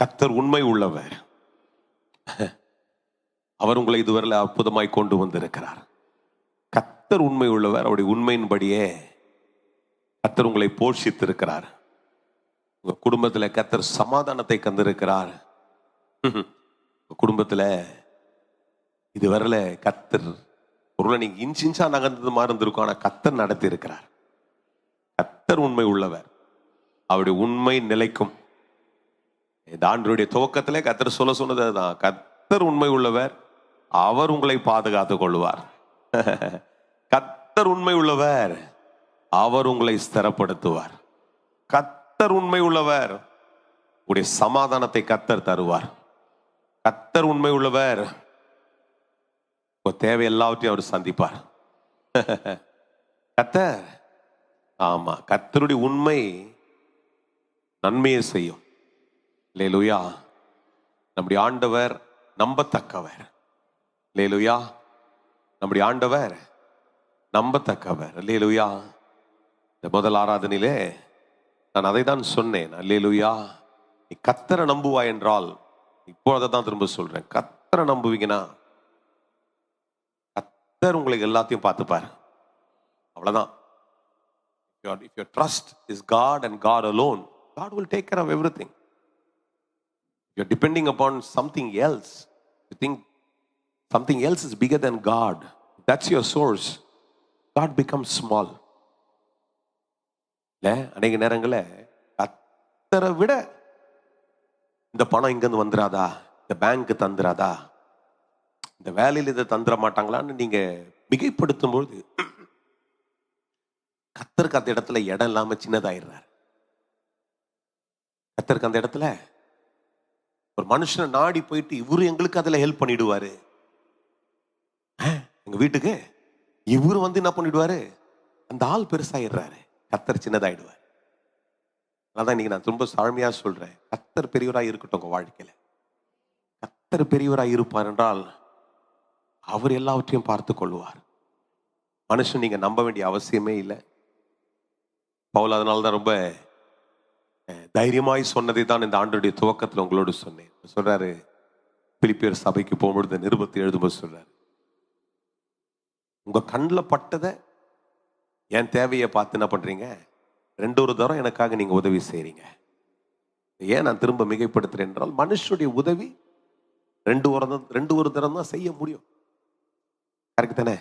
கர்த்தர் உண்மை உள்ளவர். அவர் உங்களை இதுவரை அற்புதமாய் கொண்டு வந்திருக்கிறார். கர்த்தர் உண்மை உள்ளவர். அவருடைய உண்மையின்படியே கர்த்தர் உங்களை போஷித்திருக்கிறார். உங்க குடும்பத்தில் கர்த்தர் சமாதானத்தை தந்திருக்கிறார். குடும்பத்தில் இதுவரையில கர்த்தர் பொருளை நீங்க இன்ச்சா நகர்ந்தது மாதிரி இருந்திருக்கும். ஆனா கர்த்தர் நடத்தி இருக்கிறார். கர்த்தர் உண்மை உள்ளவர். அவருடைய உண்மை நிலைக்கும். இந்த ஆண்டுடைய துவக்கத்திலே கர்த்தர் சொன்னது அதுதான். கர்த்தர் உண்மை உள்ளவர். அவர் உங்களை பாதுகாத்துக் கொள்வார். கர்த்தர் உண்மை உள்ளவர். அவர் உங்களை ஸ்திரப்படுத்துவார். கர்த்தர் உண்மை உள்ளவர். உடைய சமாதானத்தை கர்த்தர் தருவார். கர்த்தர் உண்மை உள்ளவர். தேவை எல்லாவற்றையும் அவர் சந்திப்பார். கர்த்தர், ஆமா, கர்த்தருடைய உண்மை நன்மையை செய்யும். அல்லேலூயா. நம்முடைய ஆண்டவர் நம்பத்தக்கவர். அல்லேலூயா. நம்முடைய ஆண்டவர் நம்பத்தக்கவர். அல்லேலூயா. இந்த முதல் ஆராதனையிலே நான் அதை தான் சொன்னேன். அல்லேலூயா. நீ கர்த்தரை நம்புவாய் என்றால், இப்போ அதை தான் திரும்ப சொல்றேன், கர்த்தரை நம்புவீங்கன்னா கர்த்தர் உங்களுக்கு எல்லாத்தையும் பார்த்துப்பார். அவ்வளவுதான். If your trust is God and God alone, God will take care of everything. If you're depending upon something else, you think something else is bigger than God, that's your source, God becomes small. இல்ல, அநேக நேரங்களில் கர்த்தரை விட இந்த பணம் இங்கிருந்து வந்துடாதா, இந்த bank தந்துராதா, இந்த வேலையில் இதை தந்துட மாட்டாங்களான்னு நீங்க மிகைப்படுத்தும் பொழுது கர்த்தருக்கு அந்த இடத்துல இடம் இல்லாம சின்னதாயிடுறாரு. கர்த்தருக்கு அந்த இடத்துல ஒரு மனுஷனை நாடி போயிட்டு இவரு எங்களுக்கு அதுல ஹெல்ப் பண்ணிடுவாரு. எங்க வீட்டுக்கு இவரு வந்து என்ன பண்ணிடுவாரு, அந்த ஆள் பெருசாயிடுறாரு, கர்த்தர் சின்னதாயிடுவார். அதான் இன்னைக்கு நான் ரொம்ப தாழ்மையா சொல்றேன், கர்த்தர் பெரியவராய் இருக்கட்டும் உங்க வாழ்க்கையில. கர்த்தர் பெரியவராய் இருப்பார் என்றால் அவர் எல்லாவற்றையும் பார்த்து கொள்வார். மனுஷன் நீங்க நம்ப வேண்டிய அவசியமே இல்லை. பவுல் அதனால்தான் ரொம்ப தைரியமாய் சொன்னதை தான் இந்த ஆண்டுடைய துவக்கத்தில் உங்களோடு சொன்னேன். சொல்றாரு, பிலிப்பியர் சபைக்கு போகும்பொழுது நிருபத்தை எழுதும்போது சொல்றாரு, உங்க கண்ணில் பட்டதை என் தேவையை பார்த்து என்ன பண்றீங்க, 2 தரம் எனக்காக நீங்க உதவி செய்றீங்க. ஏன் நான் திரும்ப மிகைப்படுத்துறேன் என்றால், மனுஷனுடைய உதவி 2 தரம் தான் செய்ய முடியும். கரெக்ட் தானே?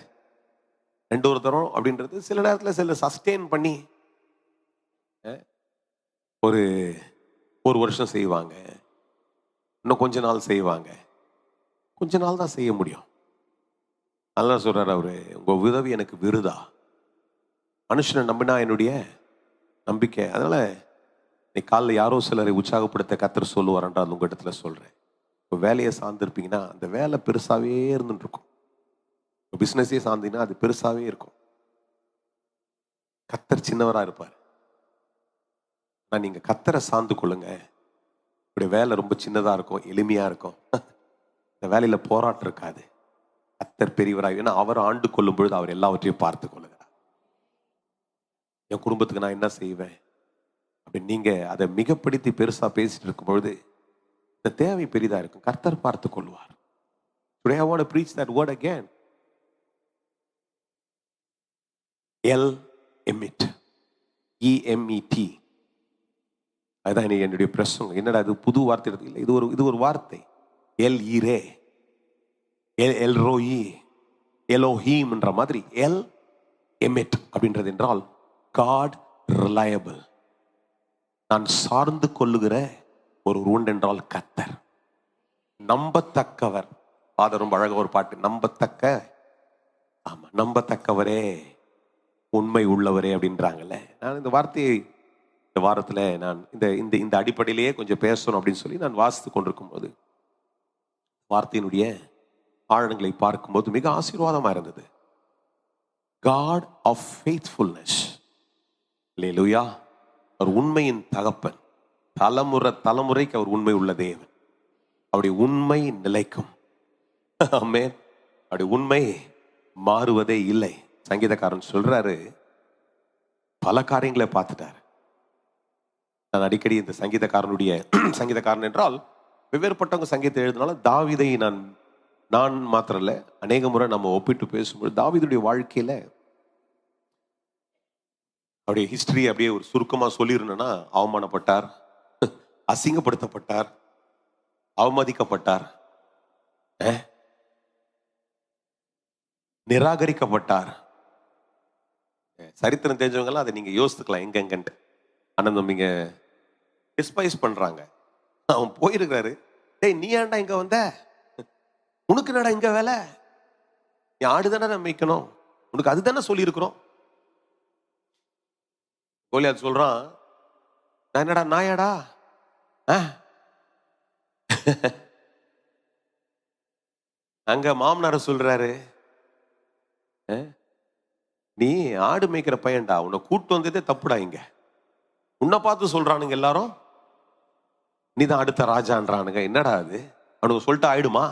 2 தரம் அப்படின்றது சில நேரத்தில் சில சஸ்டெயின் பண்ணி ஒரு வருஷம் செய்வாங்க, இன்னும் கொஞ்ச நாள் செய்வாங்க, கொஞ்ச நாள் தான் செய்ய முடியும். நல்லா சொல்றாரு அவரு, உங்க உதவி எனக்கு விருதா. மனுஷனை நம்பினா என்னுடைய நம்பிக்கை. அதனால நீ காலைல யாரோ சிலரை உற்சாகப்படுத்த கர்த்தர் சொல்லுவாரன்றா உங்க இடத்துல சொல்றேன். இப்போ வேலையை சார்ந்திருப்பீங்கன்னா அந்த வேலை பெருசாவே இருந்துட்டு இருக்கும். பிசினஸே சார்ந்தீங்கன்னா அது பெருசாவே இருக்கும். கர்த்தர் சின்னவரா இருப்பார். ஆனா நீங்க கர்த்தரை சார்ந்து கொள்ளுங்க, இப்படி வேலை ரொம்ப சின்னதா இருக்கும், எளிமையா இருக்கும். இந்த வேலையில போராட்டம் இருக்காது. கர்த்தர் பெரியவராக, ஏன்னா அவர் ஆண்டு கொள்ளும் பொழுது அவர் எல்லாவற்றையும் பார்த்து கொள்ளுகிறார். என் குடும்பத்துக்கு நான் என்ன செய்வேன் அப்படின்னு நீங்க அதை மிகப்படுத்தி பெருசா பேசிட்டு இருக்கும் பொழுது இந்த தேவை பெரிதா இருக்கும். கர்த்தர் பார்த்து கொள்வார். Today I want to preach that word again. El-Emet, E-M-E-T. அதுதான் என்னுடைய பிரசங்கம். என்னடா இது புது வார்த்தை இல்லை, இது ஒரு வார்த்தை. எல் ஈரே, எல் ரோயி, எலோஹீம் என்ற மாதிரி எல் எமெட் அப்படின்றது என்றால் காட் ரிலையபிள். நான் சார்ந்து கொள்ளுகிற ஒரு உண்டு என்றால் கர்த்தர். நம்பத்தக்கவர். அது ரொம்ப அழகா ஒரு பாட்டு, நம்பத்தக்க, ஆமா, நம்பத்தக்கவரே, உண்மை உள்ளவரே அப்படின்றாங்கல்ல. நான் இந்த வார்த்தையை இந்த வாரத்தில் நான் இந்த அடிப்படையிலேயே கொஞ்சம் பேசணும் அப்படின்னு சொல்லி நான் வாசித்து கொண்டிருக்கும் போது வார்த்தையினுடைய ஆழங்களை பார்க்கும்போது மிக ஆசீர்வாதமா இருந்தது. God of faithfulness. அல்லேலூயா. அவர் உண்மையின் தகப்பன். தலைமுறைக்கு அவர் உண்மை உள்ள தேவன். அவருடைய உண்மை நிலைக்கும். ஆமென். அவருடைய உண்மை மாறுவதே இல்லை. சங்கீதக்காரன் சொல்றாரு, பல காரியங்களை பார்த்துட்டாரு. நான் அடிக்கடி இந்த சங்கீதக்காரனுடைய சங்கீதக்காரன் என்றால் வெவ்வேறுபட்டவங்க சங்கீதத்தை எழுதினாலும் தாவீதை நான் மாத்திரம் இல்லை, அநேக முறை நம்ம ஒப்பிட்டு பேசும்போது தாவீதுடைய வாழ்க்கையில அவருடைய ஹிஸ்டரி அப்படியே ஒரு சுருக்கமா சொல்லிருந்தேன்னா, அவமானப்பட்டார், அசிங்கப்படுத்தப்பட்டார், அவமதிக்கப்பட்டார், நிராகரிக்கப்பட்டார். சரித்திரம் தெரிஞ்சவங்க எல்லாம் அதை நீங்க யோசித்துக்கலாம் எங்கெங்கன்ட்டு. ஆனா நீங்க டிஸ்பைஸ் பண்றாங்க. அவன் போயிருக்காரு, டேய் நீ ஏன்டா இங்க வந்த, உனக்கு என்னடா இங்க வேலை, நீ ஆடுதானே மேய்க்கணும், உனக்கு அதுதானே சொல்லியிருக்கிறோம். கோலியாத் சொல்றான், நான் என்னடா நாயாடா, அங்க மாமனார சொல்றாரு, நீ ஆடு மேய்க்கிற பையன்டா, உன்னை கூட்டு வந்ததே தப்புடா, இங்க உன்னை பார்த்து சொல்றானுங்க எல்லாரும் நீதான் அடுத்த ராஜான்றானுங்க. என்னடா அது, அவனுக்கு சொல்லிட்டு ஆயிடுமா?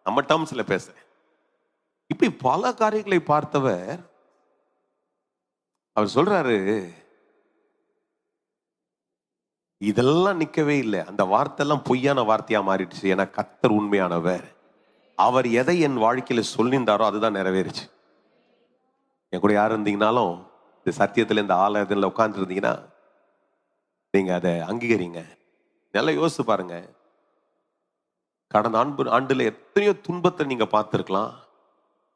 நம்ம டேர்ம்ஸ்ல பேச. இப்படி பல காரியங்களை பார்த்தவர் அவர் சொல்றாரு, இதெல்லாம் நிக்கவே இல்லை, அந்த வார்த்தை எல்லாம் பொய்யான வார்த்தையா மாறிடுச்சு. ஏன்னா கர்த்தர் உண்மையானவர், அவர் எதை என் வாழ்க்கையில சொல்லியிருந்தாரோ அதுதான் நிறைவேறுச்சு. என் கூட யார் இருந்தீங்கனாலும் இந்த சத்தியத்துல இந்த ஆலயத்தில் உட்கார்ந்து இருந்தீங்கன்னா நீங்க அதை அங்கீகரிங்க. நல்லா யோசிச்சு பாருங்க, கடந்த ஆண்டுல எத்தனையோ துன்பத்தை நீங்க பார்த்திருக்கலாம்,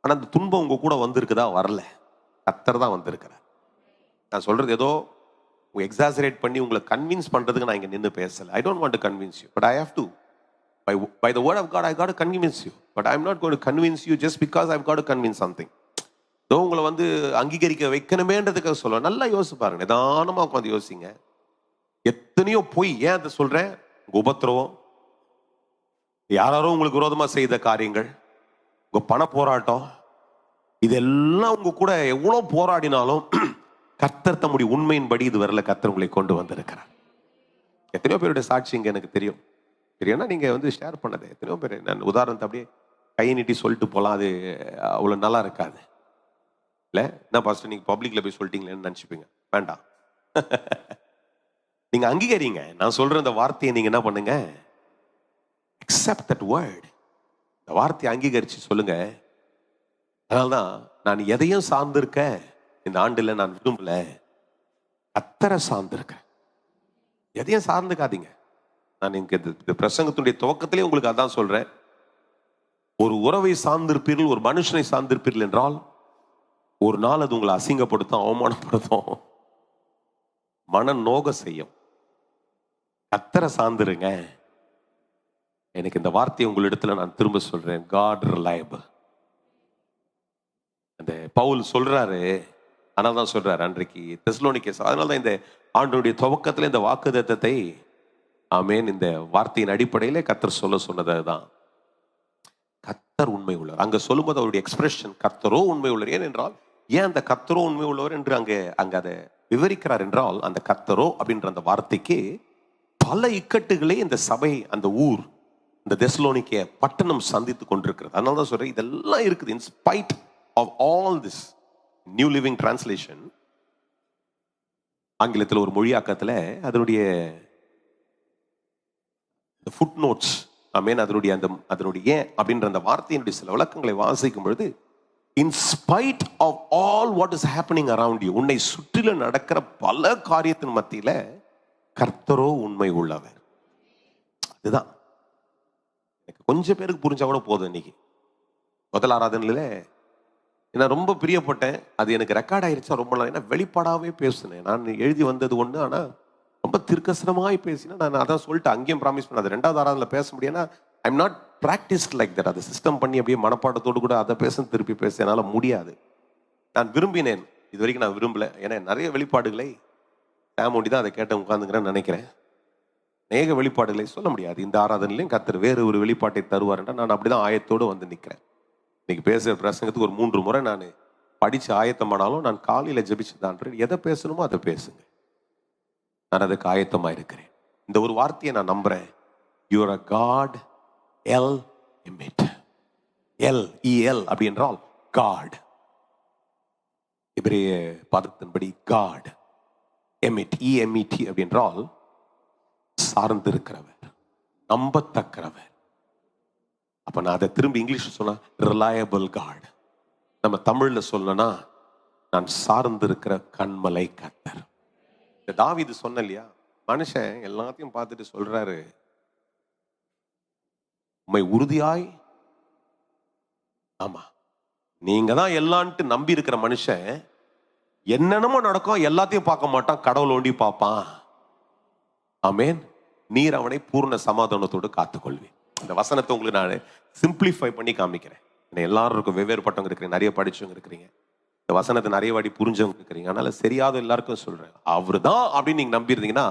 ஆனா அந்த துன்பம் உங்க கூட வந்திருக்குதா? வரல, கர்த்தர் தான் வந்திருக்கிறார். நான் சொல்றது ஏதோ எக்ஸாசரேட் பண்ணி உங்களை கன்வின்ஸ் பண்றதுக்கு நான் இங்க நின்று பேசல. I don't want to convince you, but I have to by the word of God I got to convince you, but I'm not going to convince you just because I've got to convince something. உங்களை அங்கீகரிக்க வைக்கணுமேன்றதுக்காக சொல்ல. நல்லா யோசிச்சு பாருங்க, நிதானமா உட்காந்து யோசிங்க. எத்தனையோ பொய், ஏன் அதை சொல்றேன், உபத்திரவம், யாரோ உங்களுக்கு விரோதமா செய்த காரியங்கள், உங்க பண போராட்டம், இதெல்லாம் உங்க கூட எவ்வளவு போராடினாலும் கர்த்தர் தம்முடைய உண்மையின்படி இது வரல, கர்த்தர் உங்களை கொண்டு வந்திருக்கிறார். எத்தனையோ பேருடைய சாட்சி இங்க எனக்கு தெரியும். தெரியும்னா நீங்க ஷேர் பண்ணது எத்தனையோ பேர். நான் உதாரணத்தை அப்படியே கை நீட்டி சொல்லிட்டு போலாம், அது அவ்வளவு நல்லா இருக்காது இல்ல. என்ன பாஸ்டர் நீங்க பப்ளிக்ல போய் சொல்லிட்டீங்களேன்னு நினைச்சுப்பீங்க, வேண்டாம். நீங்க அங்கீகரிங்க, நான் சொல்ற இந்த வார்த்தையை நீங்க என்ன பண்ணுங்க, accept that word. இந்த வார்த்தையை அங்கீகரிச்சு சொல்லுங்க. அதனால்தான் நான் எதையும் சார்ந்திருக்க இந்த ஆண்டுல நான் விரும்பல, கர்த்தரை சார்ந்திருக்கேன். எதையும் சார்ந்துக்காதீங்க. நான் இந்த பிரசங்கத்துடைய துவக்கத்திலே உங்களுக்கு அதான் சொல்றேன். ஒரு உறவை சார்ந்திருப்பீர்கள், ஒரு மனுஷனை சார்ந்திருப்பீர்கள் என்றால் ஒரு நாள் அது உங்களை அசிங்கப்படுத்தும், அவமானப்படுத்தும், மன நோக செய்யும். கர்த்தரை சார்ந்துருங்க. எனக்கு இந்த வார்த்தையை உங்களிடத்துல நான் திரும்ப சொல்றேன், God reliable. அந்த பவுல் சொல்றாரு, அதனால்தான் சொல்றாரு அன்றைக்கு தெசலோனிக்கேஸ். அதனால்தான் இந்த ஆண்டுடைய துவக்கத்துல இந்த வாக்குத்தத்தத்தை, ஆமேன், இந்த வார்த்தையின் அடிப்படையிலே கர்த்தர் சொன்னது தான், கர்த்தர் உண்மை உள்ளவர். அங்க சொல்லும்போது அவருடைய எக்ஸ்பிரஷன் கர்த்தரோ உண்மை உள்ளவர். ஏனென்றால் ஏன் அந்த கர்த்தரோ உண்மை உள்ளவர் என்று அங்க அதை விவரிக்கிறார் என்றால், அந்த கர்த்தரோ அப்படின்ற அந்த வார்த்தைக்கு பல இக்கட்டுகளை இந்த சபை, அந்த ஊர், இந்த தெசலோனிக்கே பட்டணம் சந்தித்து கொண்டிருக்கிறது. அதனால தான் சொல்றேன், இதெல்லாம் இருக்குது. In spite of all this, New Living Translation ஆங்கிலத்தில் ஒரு மொழியாக்கத்தில் அதனுடைய ஃபுட் நோட்ஸ், ஆமேன், அதனுடைய ஏன் அப்படின்ற அந்த வார்த்தையினுடைய சில விளக்கங்களை வாசிக்கும் பொழுது, in spite of all what is happening around you, உன்னை சுற்றிலும் நடக்கிற பல காரியத்தின் மத்தியில கர்த்தரோ உண்மை உள்ளவர். அதுதான் எனக்கு கொஞ்சம் பேருக்கு புரிஞ்சா கூட போதும். இன்னைக்கு முதல் ஆராதனையில நான் ரொம்ப பிரியப்பட்டேன், அது எனக்கு ரெக்கார்ட் ஆயிருச்சா ரொம்ப நாள். ஏன்னா வெளிப்பாடாவே பேசுனேன், நான் எழுதி வந்தது ஒண்ணு, ஆனா ரொம்ப திருக்கசனமாய் பேசினா நான் அதான் சொல்லிட்டு அங்கேயும் ப்ராமிஸ் பண்ண, அது ரெண்டாவது ஆராதனையில பேச முடியும்னா I am not practised like that. அதை சிஸ்டம் பண்ணி அப்படியே மனப்பாடத்தோடு கூட அதை பேச திருப்பி பேச என்னால் முடியாது. நான் விரும்பினேன், இது வரைக்கும் நான் விரும்பல. ஏன்னா நிறைய வெளிப்பாடுகளை சாமோண்டி தான் அதை கேட்ட உட்காந்துங்கிறேன்னு நினைக்கிறேன். அநேக வெளிப்பாடுகளை சொல்ல முடியாது. இந்த ஆராதனையிலையும் கர்த்தர் வேறு ஒரு வெளிப்பாட்டை தருவார்ன்றா நான் அப்படிதான் ஆயத்தோடு வந்து நிற்கிறேன். இன்னைக்கு பேசுகிற பிரசங்கத்துக்கு ஒரு 3 முறை நான் படித்து ஆயத்தமானாலும் நான் காலையில் ஜெபிச்சுதான் எதை பேசணுமோ அதை பேசுங்க. நான் அதுக்கு ஆயத்தமாக இருக்கிறேன். இந்த ஒரு வார்த்தையை நான் நம்புறேன், யூஆர் அ காட், எல் இமிட், எல் இஎல் அப்படி என்றால் காட், இப்ரேய பதத்தின்படி காட். எம்இடி அப்படின்றால் சார்ந்திருக்கிறவர், நம்பத்தக்கிறவர். அப்ப நான் அதை திரும்பி இங்கிலீஷ் சொன்னா ரிலையபிள் காட். நம்ம தமிழ்ல சொல்லணும்னா நான் சார்ந்திருக்கிற கண்மலை கர்த்தர். இந்த தாவீது சொன்ன இல்லையா, மனுஷன் எல்லாத்தையும் பார்த்துட்டு சொல்றாரு, உம்மை உறுதியாய், ஆமா நீங்க தான் எல்லான்ட்டு நம்பி இருக்கிற மனுஷன் என்னென்னமோ நடக்கும், எல்லாத்தையும் பார்க்க மாட்டான், கடவுள் ஒண்டி பார்ப்பான். ஆமேன். நீர் அவனை பூர்ண சமாதானத்தோடு காத்துக்கொள்வேன். இந்த வசனத்தை உங்களுக்கு நான் சிம்பிளிஃபை பண்ணி காமிக்கிறேன். எல்லாரும் இருக்கும், வெவ்வேறு பட்டவங்க இருக்கிறீங்க, நிறைய படிச்சவங்க இருக்கிறீங்க, இந்த வசனத்தை நிறைய வாடி புரிஞ்சவங்க இருக்கிறீங்க. அதனால சரியாத எல்லாருக்கும் சொல்றேன், அவரு தான் அப்படின்னு நீங்க நம்பியிருந்தீங்கன்னா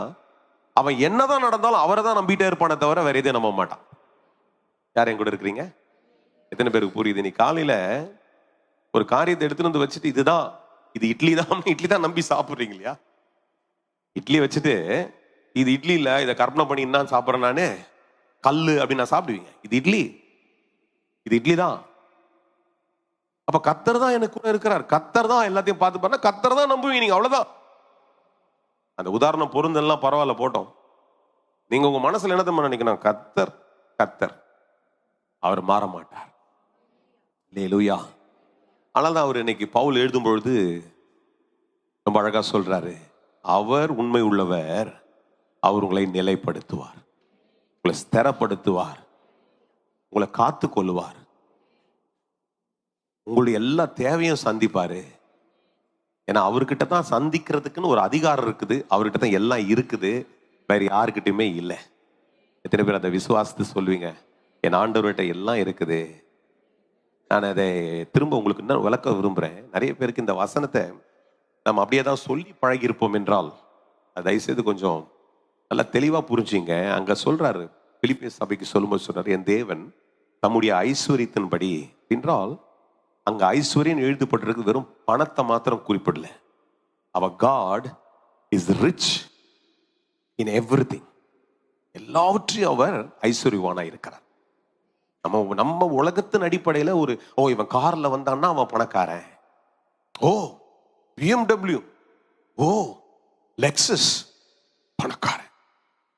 அவன் என்னதான் நடந்தாலும் அவரை தான் நம்பிட்டே இருப்பானே தவிர வேற எதையும் நம்ப மாட்டான். யார் என் கூட இருக்கிறீங்க? எத்தனை பேருக்கு புரியுது? நீ காலையில ஒரு காரியத்தை எடுத்துட்டு வந்து வச்சுட்டு இதுதான், இது இட்லி தான் நம்பி சாப்பிடுறீங்க இல்லையா? இட்லி வச்சுட்டு இது இட்லி இல்ல, இதை கற்பனை பண்ணி என்ன சாப்பிட்றேன் நானு, கல்லு அப்படின்னு நான் சாப்பிடுவீங்க. இது இட்லி தான். அப்ப கர்த்தர் தான் எனக்கு கூட இருக்கிறார், கர்த்தர் தான் எல்லாத்தையும் பார்த்து பாருங்க, கர்த்தர் தான் நம்புவீங்க நீங்க, அவ்வளவுதான். அந்த உதாரணம் பொருந்தெல்லாம் பரவாயில்ல போட்டோம். நீங்க உங்க மனசுல என்னத்தை நினைக்கணும், கர்த்தர் அவர் மாற மாட்டார். அல்லேலூயா. ஆனால் அவர் இன்னைக்கு பவுல் எழுதும் பொழுது ரொம்ப அழகா சொல்றாரு, அவர் உண்மை உள்ளவர், அவர் உங்களை நிலைப்படுத்துவார், உங்களை ஸ்திரப்படுத்துவார், உங்களை காத்து கொள்ளுவார், உங்களுடைய எல்லா தேவையும் சந்திப்பாரு. ஏன்னா அவர்கிட்ட தான் சந்திக்கிறதுக்குன்னு ஒரு அதிகாரம் இருக்குது, அவர்கிட்ட தான் எல்லாம் இருக்குது, வேற யாருக்கிட்டையுமே இல்லை. எத்தனை பேர் அந்த விசுவாசத்தை சொல்லுவீங்க, என் ஆண்டவர்கிட்ட எல்லாம் இருக்குது. நான் அதை திரும்ப உங்களுக்கு இன்னும் விளக்க விரும்புகிறேன். நிறைய பேருக்கு இந்த வசனத்தை நம்ம அப்படியே தான் சொல்லி பழகியிருப்போம் என்றால் தயவுசெய்து கொஞ்சம் நல்லா தெளிவாக புரிஞ்சுங்க. அங்கே சொல்றாரு, பிலிப்பிய சபைக்கு சொல்லும்போது சொல்றாரு, என் தேவன் தம்முடைய ஐஸ்வர்யத்தின்படி என்றால், அங்கே ஐஸ்வர்யம் எழுதப்பட்டிருக்கு, வெறும் பணத்தை மாத்திரம் குறிப்பிடல. அவர் God is rich in everything, எல்லாவற்றையும் அவர் ஐஸ்வர்யவானா இருக்கிறார். நம்ம உலகத்தின் அடிப்படையில் ஒரு இவன் கார்ல வந்தான்னா அவன் பணக்காரன், BMW, லெக்ஸஸ் பணக்காரன்.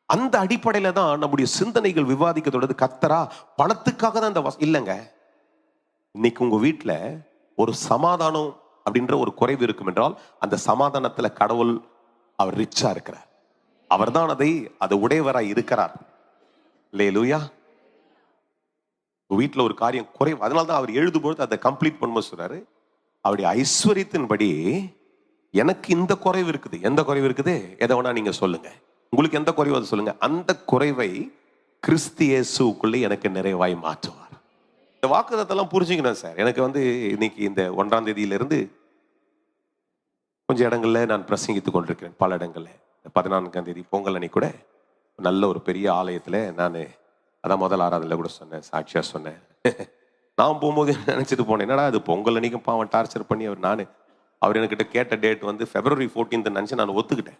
அந்த அடிப்படையில தான் நம்முடைய சிந்தனைகள் விவாதிக்கிறதோட கர்த்தரா பணத்துக்காக தான் இந்த இல்லைங்க. இன்னைக்கு உங்க வீட்டில் ஒரு சமாதானம் அப்படின்ற ஒரு குறைவு இருக்கும் என்றால் அந்த சமாதானத்துல கடவுள் அவர் ரிச்சா இருக்கிறார், அவர் தான் அதை உடையவராய் இருக்கிறார். அல்லேலூயா. வீட்டில் ஒரு காரியம் குறைவு, அதனால தான் அவர் எழுதும்போது அதை கம்ப்ளீட் பண்ணும்போது சொல்றாரு, அவருடைய ஐஸ்வர்யத்தின்படி எனக்கு இந்த குறைவு இருக்குது. எந்த குறைவு இருக்குது? எதை வேணா நீங்க சொல்லுங்க, உங்களுக்கு எந்த குறைவு அதை சொல்லுங்க, அந்த குறைவை கிறிஸ்து இயேசுவுக்குள்ளே எனக்கு நிறைவாய் மாற்றுவார். இந்த வாக்குத்தத்தெல்லாம் புரிஞ்சுக்கணும் சார். எனக்கு இன்னைக்கு இந்த 1ஆம் தேதியிலிருந்து கொஞ்சம் இடங்கள்ல நான் பிரசங்கித்துக் கொண்டிருக்கிறேன். பல இடங்கள்ல 14ஆம் தேதி பொங்கல் அன்னைக்கு கூட நல்ல ஒரு பெரிய ஆலயத்துல நான் அதான் முதல் ஆராதனையில கூட சொன்னேன், சாட்சியா சொன்னேன். நான் போகும்போது நினைச்சிட்டு போனேன், என்னடா அது பொங்கல் அன்னைக்கும் பாவன் டார்ச்சர் பண்ணி அவர் என்கிட்ட கேட்ட டேட் February 14 நினைச்சு நான் ஒத்துக்கிட்டேன்.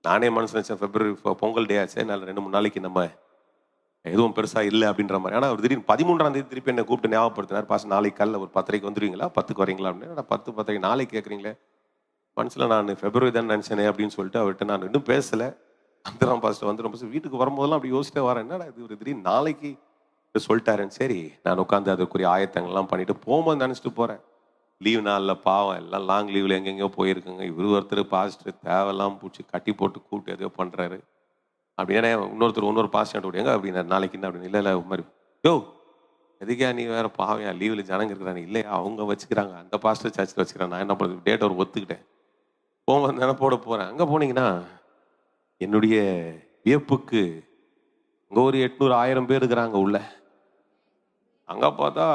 நானே மனசு நினைச்சேன், February பொங்கல் டே ஆச்சு, நான் 2-3 நாளைக்கு நம்ம எதுவும் பெருசா இல்லை அப்படின்ற மாதிரி. ஆனால் அவர் திடீர்னு 13ஆம் தேதி திருப்பி என்னை கூப்பிட்டு ஞாபகப்படுத்தினார், பாஸ் நாளைக்கு காலைல ஒரு 10:30 வந்துடுவீங்களா, 10க்கு வரீங்களா அப்படின்னு. 10 நாளைக்கு கேட்குறீங்களே, மனசில் நான் February தான் நினச்சேனே அப்படின்னு சொல்லிட்டு அவர்கிட்ட நான் இன்னும் பேசலை. வந்துடும் பாஸ்ட் வந்துடும் பாஸ்ட், வீட்டுக்கு வரும்போதெல்லாம் அப்படி யோசிச்சிட்டே வரேன், என்னடா இது ஒரு திடீர்னு நாளைக்கு சொல்லிட்டாருன்னு. சரி நான் உட்காந்து அதுக்குரிய ஆயத்தங்கள்லாம் பண்ணிட்டு போகும்போது நினச்சிட்டு போகிறேன், லீவ் நாளில் பாவம் எல்லாம் லாங் லீவில் எங்கெங்கேயோ போயிருக்குங்க, ஒருத்தர் பாஸ்ட்டு தேவையெல்லாம் பூச்சி கட்டி போட்டு கூப்பிட்டு எதையோ பண்ணுறாரு அப்படின்னா, இன்னொரு பாஸ்ட் எங்க அப்படின்னா நாளைக்கு என்ன அப்படின்னு. இல்லை மாதிரி எதுக்கா நீ வேற பாவையா லீவில் ஜனங்க இருக்கிறாங்க, இல்லையா அவங்க வச்சுக்கிறாங்க, அந்த பாஸ்டர் சர்ச்சில் வச்சுக்கிறாங்க, நான் என்ன பண்ணுறது டேட் அவர் ஒத்துக்கிட்டேன், போகும்போது நினைப்போட போகிறேன். அங்கே போனீங்கன்னா என்னுடைய வியப்புக்கு அங்கே ஒரு 800-1000 பேர் இருக்கிறாங்க உள்ள. அங்கே பார்த்தா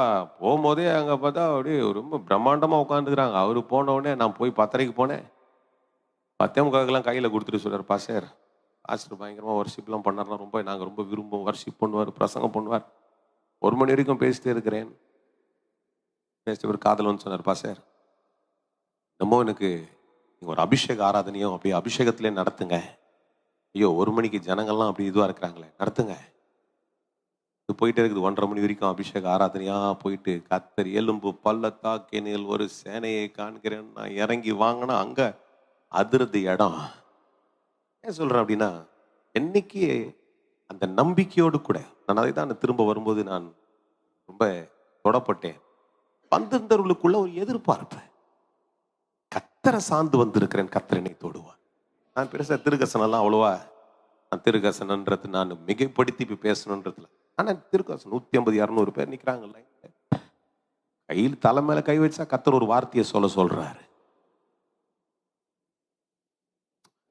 போகும்போதே அங்கே பார்த்தா அப்படியே ரொம்ப பிரம்மாண்டமாக உட்காந்துக்கிறாங்க. அவரு போன உடனே நான் போய் 10:30 போனேன், 10:45 கையில் கொடுத்துட்டு சொல்கிறார், பாஸ்டர் பயங்கரமாக வர்ஷிப்லாம் பண்ணார்னா நாங்கள் ரொம்ப விரும்புவோம், வர்ஷிப் பண்ணுவார், பிரசங்கம் பண்ணுவார், 1 மணி வரைக்கும் பேசிட்டே இருக்கிறேன். பேசிட்டு ஒரு காதல் வந்து சொன்னார், பாஸ்டர் நம்ம எனக்கு நீங்கள் ஒரு அபிஷேக ஆராதனையும் அப்படியே அபிஷேகத்திலே நடத்துங்க. ஐயோ 1 மணிக்கு ஜனங்கள்லாம் அப்படி இதுவாக இருக்கிறாங்களே, நடத்துங்க. இது போயிட்டே இருக்குது 1:30 மணி வரைக்கும் அபிஷேக ஆராதனையாக போயிட்டு, கத்தர் எலும்பு பள்ளத்தாக்கினில் ஒரு சேனையை காண்கிறேன், நான் இறங்கி வாங்கினா அங்கே அதிர்ந்து இடம். ஏன் சொல்றேன் அப்படின்னா, என்னைக்கு அந்த நம்பிக்கையோடு கூட நான் அதை தான் திரும்ப வரும்போது நான் ரொம்ப தொடப்பட்டேன். வந்திருந்தவர்களுக்குள்ள ஒரு எதிர்பார்ப்பு. கத்தரை சார்ந்து வந்திருக்கிறேன், கத்தர் என்னை தொடுவார். நான் பெருசா திருக்கசனெல்லாம் அவ்வளவா நான் திருக்கசனன்றது நான் மிகைப்படுத்தி இப்ப பேசணுன்றதுல. ஆனா திருக்கசனம் 150 200 பேர் நிக்கிறாங்கல்ல, கையில் தலை மேல கை வச்சா கத்தர் ஒரு வார்த்தையை சொல்றாரு.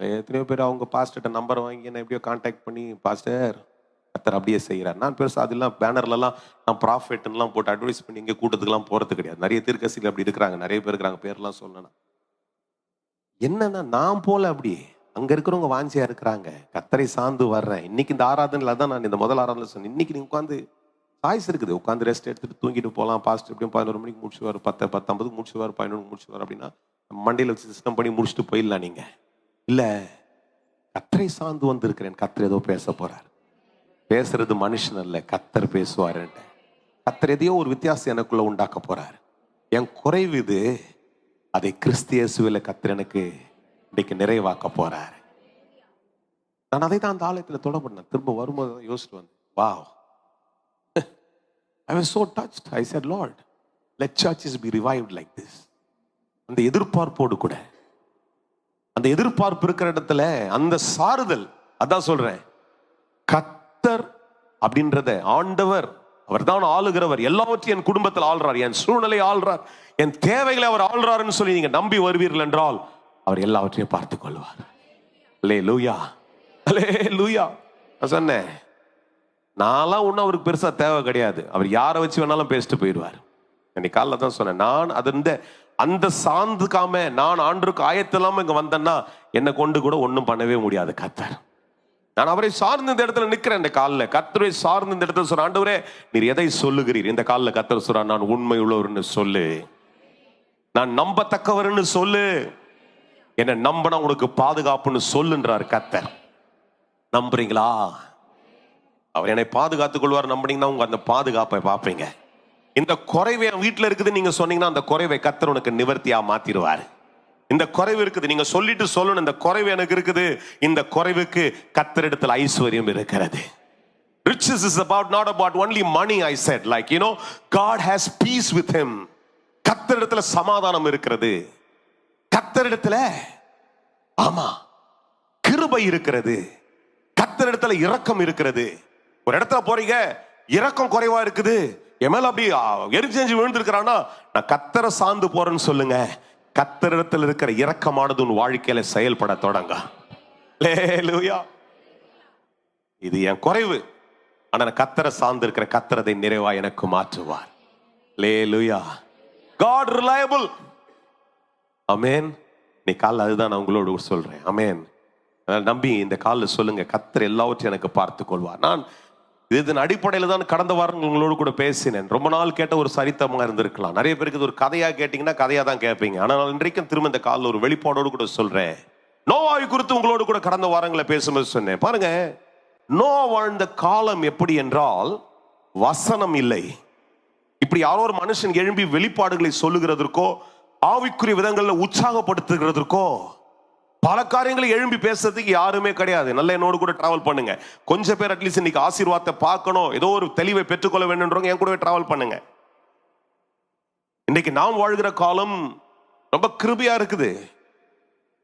எத்தனையோ பேர் அவங்க பாஸ்டர்கிட்ட நம்பர் வாங்கி என்ன எப்படியோ கான்டாக்ட் பண்ணி, பாஸ்டர் கத்தர் அப்படியே செய்கிறார். நான் பெருசா அதெல்லாம் பேனர்லாம் நான் ப்ராஃபிட்லாம் போட்டு அட்வைஸ் பண்ணி இங்கே கூட்டத்துக்குலாம் போறது கிடையாது. நிறைய தீர்க்கதரிசிகள் அப்படி இருக்கிறாங்க, நிறைய பேர் இருக்கிறாங்க, பேர்லாம் சொல்லணும். என்னன்னா நான் போல அப்படி அங்க இருக்கிறவங்க வாஞ்சியா இருக்கிறாங்க, கத்தரை சார்ந்து வர்றேன். இன்னைக்கு இந்த ஆராதனையில தான் நான் இந்த முதல் ஆராதனை சொன்னேன். இன்னைக்கு நீங்க உட்காந்து சாய்ஸ் இருக்குது, உட்காந்து ரெஸ்ட் எடுத்துட்டு தூங்கிட்டு போகலாம். பாஸ்டர் எப்படியும் 11 மணிக்கு முடிச்சுவார், 10:50 முடிச்சுவார், 11 முடிச்சுவார் அப்படின்னா மண்டையில் வச்சு சிஸ்டம் பண்ணி முடிச்சுட்டு போயிடலாம். நீங்க இல்ல, கத்தரை சார்ந்து வந்து இருக்கிறேன், கத்தர் ஏதோ பேச போறார். பேசுறது மனுஷன் அல்ல, கத்தர் பேசுவார். கத்தர் எதையோ ஒரு வித்தியாசம் எனக்குள்ள உண்டாக்க போறார். என் குறைவு இது, அதை கிறிஸ்து இயேசுவில் கத்தர் எனக்கு இன்னைக்கு நிறைவாக்க போறார். நான் அதை தான் அந்த ஆலயத்தில் தொடப்பட்டேன். திரும்ப வரும்போது யோசிச்சுட்டு வந்தேன், wow, I was so touched. I said, Lord, let churches be revived like this. அந்த எதிர்பார்ப்போடு கூட, அந்த எதிர்பார்ப்பு இருக்கிற இடத்துல அந்த சாறுதல், அதான் சொல்றேன், கத்தர் அப்படின்றத ஆண்டவர், அவர் தான் ஆளுகிறவர், எல்லாவற்றையும் என் குடும்பத்தில் ஆள்றார், என் சூழ்நிலை ஆள்றார், என் தேவைகளை அவர் ஆள்றாருன்னு சொல்லி நீங்க நம்பி வருவீர்கள் என்றால் அவர் எல்லாவற்றையும் பார்த்துக் கொள்வார். அல்லேலூயா, அல்லேலூயா. நான் சொன்னேன், நான்லாம் ஒன்றும் அவருக்கு பெருசா தேவை கிடையாது, அவர் யாரை வச்சு வேணாலும் பேசிட்டு போயிடுவார். இன்னைக்கு காலைல தான் சொன்னேன், நான் அது அந்த சார்ந்துக்காம நான் ஆண்டருக்கு ஆயத்தில்லாம இங்க வந்தேன்னா என்னை கொண்டு கூட ஒன்றும் பண்ணவே முடியாது கத்தர். நான் அவரை சார்ந்த இந்த இடத்துல நிற்கிறேன். இந்த காலில் கத்தரை சார்ந்த இந்த இடத்துல சொல்ற, ஆண்டவரே நீர் எதை சொல்லுகிறீர்? இந்த காலில் கத்தர் சொல்றான், நான் உண்மை உள்ளவர்னு சொல்லு, நான் நம்பத்தக்கவர்னு சொல்லு, என்னை நம்பினா உனக்கு பாதுகாப்புன்னு சொல்லுன்றார் கத்தர். நம்புறீங்களா? அவர் என்னை பாதுகாத்துக் கொள்வார் நம்புனீங்கன்னா உங்க அந்த பாதுகாப்பை பார்ப்பீங்க. இந்த குறைவு என் வீட்டில் இருக்குது நீங்க சொன்னீங்கன்னா அந்த குறைவை கத்தர் உனக்கு நிவர்த்தியா மாத்திடுவார். இந்த குறைவு இருக்குது நீங்க சொல்லிட்டு சொல்லணும், இந்த குறைவு எனக்கு இருக்குது, இந்த குறைவுக்கு கத்தரிடத்தில் ஐஸ்வர்யம் இருக்கிறது. Riches is not about only money, I said. Like, you know, God has peace with him. கத்தரிடத்துல சமாதானம் இருக்கிறது, கத்தரிடத்துல ஆமா கிருபை இருக்கிறது, கத்தரிடத்துல இரக்கம் இருக்கிறது. ஒரு இடத்துல போறீங்க, இரக்கம் குறைவா இருக்குது, என் மேல அப்படி எரிஞ்சு விழுந்திருக்கிறான்னா நான் கத்தரை சார்ந்து போறேன்னு சொல்லுங்க, கத்தரிடத்தில் இருக்கிற இரக்கமானது உன் வாழ்க்கையில செயல்பட தொடங்க. அல்லேலூயா. இது என் குறைவு, ஆனா கத்தரை சார்ந்து இருக்கிற கத்தரதை நிறைவா எனக்கு மாற்றுவார். அல்லேலூயா. God reliable. ஆமென். நீ காலைல அதுதான் நான் உங்களோடு சொல்றேன். ஆமென். நம்பி இந்த காலில் சொல்லுங்க, கத்தர் எல்லாவற்றையும் எனக்கு பார்த்துக் கொள்வார். நான் இதன் அடிப்படையில் தான் கடந்த வாரம் உங்களோடு கூட பேசினேன். ரொம்ப நாள் கேட்ட ஒரு சரித்திரமா இருந்திருக்கலாம். நிறைய பேருக்கு இது ஒரு கதையா கேட்டீங்கன்னா கதையா தான் கேட்பீங்க. ஆனால் இன்றைக்கும் திரும்ப இந்த காலில் ஒரு வெளிப்பாடோடு கூட சொல்றேன். நோவாவை குறித்து உங்களோடு கூட கடந்த வாரங்களை பேசும்போது சொன்னேன். பாருங்க, நோவா வாழ்ந்த காலம் எப்படி என்றால் வசனம் இல்லை. இப்படி யாரோ ஒரு மனுஷன் எழும்பி வெளிப்பாடுகளை சொல்லுகிறதற்கோ ஆவிக்குரிய விதங்கள்ல உற்சாகப்படுத்துகிறதற்கோ பல காரியங்களை எழும்பி பேசுறதுக்கு யாருமே கிடையாது. நல்ல என்னோடு கூட டிராவல் பண்ணுங்க. கொஞ்சம் பேர் அட்லீஸ்ட் இன்னைக்கு ஆசீர்வாதத்தை பார்க்கணும், ஏதோ ஒரு தெளிவை பெற்றுக்கொள்ள வேண்டும்ன்றவங்க என் கூடவே டிராவல் பண்ணுங்க. இன்னைக்கு நாம் வாழ்கிற காலம் ரொம்ப கிருபையா இருக்குது.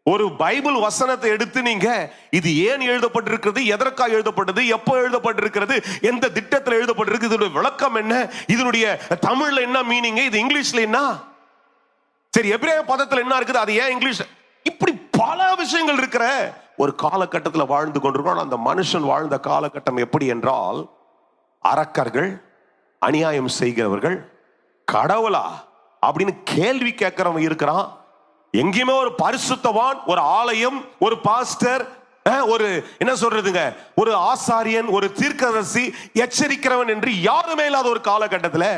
ஒரு பைபிள் வசனத்தை எடுத்து நீங்க இது ஏன் எழுதப்பட்டிருக்கிறது, எதற்காக எழுதப்பட்டது, எப்போ எழுதப்பட்டிருக்கிறது, எந்த திட்டத்தில் எழுதப்பட்டிருக்கு, இதனுடைய விளக்கம் என்ன, இதனுடைய தமிழ்ல என்ன மீனிங், இது இங்கிலீஷ்ல என்ன, சரி எபிரேய பதத்தில் என்ன இருக்குது, அது ஏன் இங்கிலீஷ், இப்படி பல விஷயங்கள் இருக்கிற ஒரு காலகட்டத்தில் வாழ்ந்து கொண்டிருக்கிறோம். அந்த மனுஷன் வாழ்ந்த காலகட்டம் எப்படி என்றால் அரக்கர்கள், அநியாயம் செய்கிறவர்கள், கடவுளா அப்படின்னு கேள்வி கேட்கிறவங்க இருக்கிறான். எங்கேயுமே ஒரு பரிசுத்தவான், ஒரு ஆலயம், ஒரு பாஸ்டர், ஒரு என்ன சொல்றதுங்க, ஒரு ஆசாரியன், ஒரு தீர்க்கதரிசி, எச்சரிக்கிறவன் என்று யாருமே இல்லாத ஒரு காலகட்டத்தில்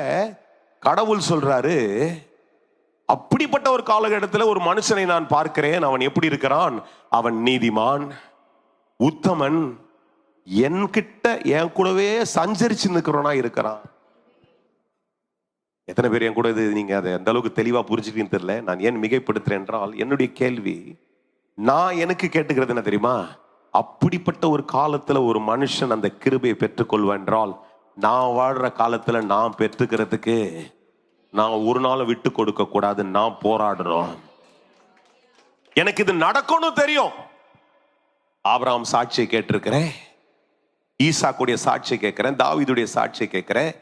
கடவுள் சொல்றாரு, அப்படிப்பட்ட ஒரு காலகட்டத்தில் ஒரு மனுஷனை நான் பார்க்கிறேன். அவன் எப்படி இருக்கிறான்? அவன் நீதிமான், உத்தமன், என்கிட்ட என் கூடவே சஞ்சரிச்சு நிற்கிறவனா இருக்கிறான். எத்தனை பேர் என் கூட இது நீங்க அதை அந்த அளவுக்கு தெளிவா புரிஞ்சுக்கின்னு தெரியல. நான் ஏன் மிகைப்படுத்துறேன் என்றால், என்னுடைய கேள்வி, நான் எனக்கு கேட்டுக்கிறது என்ன தெரியுமா? அப்படிப்பட்ட ஒரு காலத்துல ஒரு மனுஷன் அந்த கிருபையை பெற்றுக்கொள்வான் என்றால், நான் வாழ்ற காலத்துல நான் பெற்றுக்கிறதுக்கு நான் ஒரு நாள் விட்டு கொடுக்க கூடாது. நான் போராடுறோம். எனக்கு இது நடக்கணும் தெரியும். ஆபிரகாம் சாட்சியை கேட்டிருக்கிறேன், ஈசாக்குடைய சாட்சியை கேட்கிறேன், தாவீதுடைய சாட்சியை கேட்கிறேன்,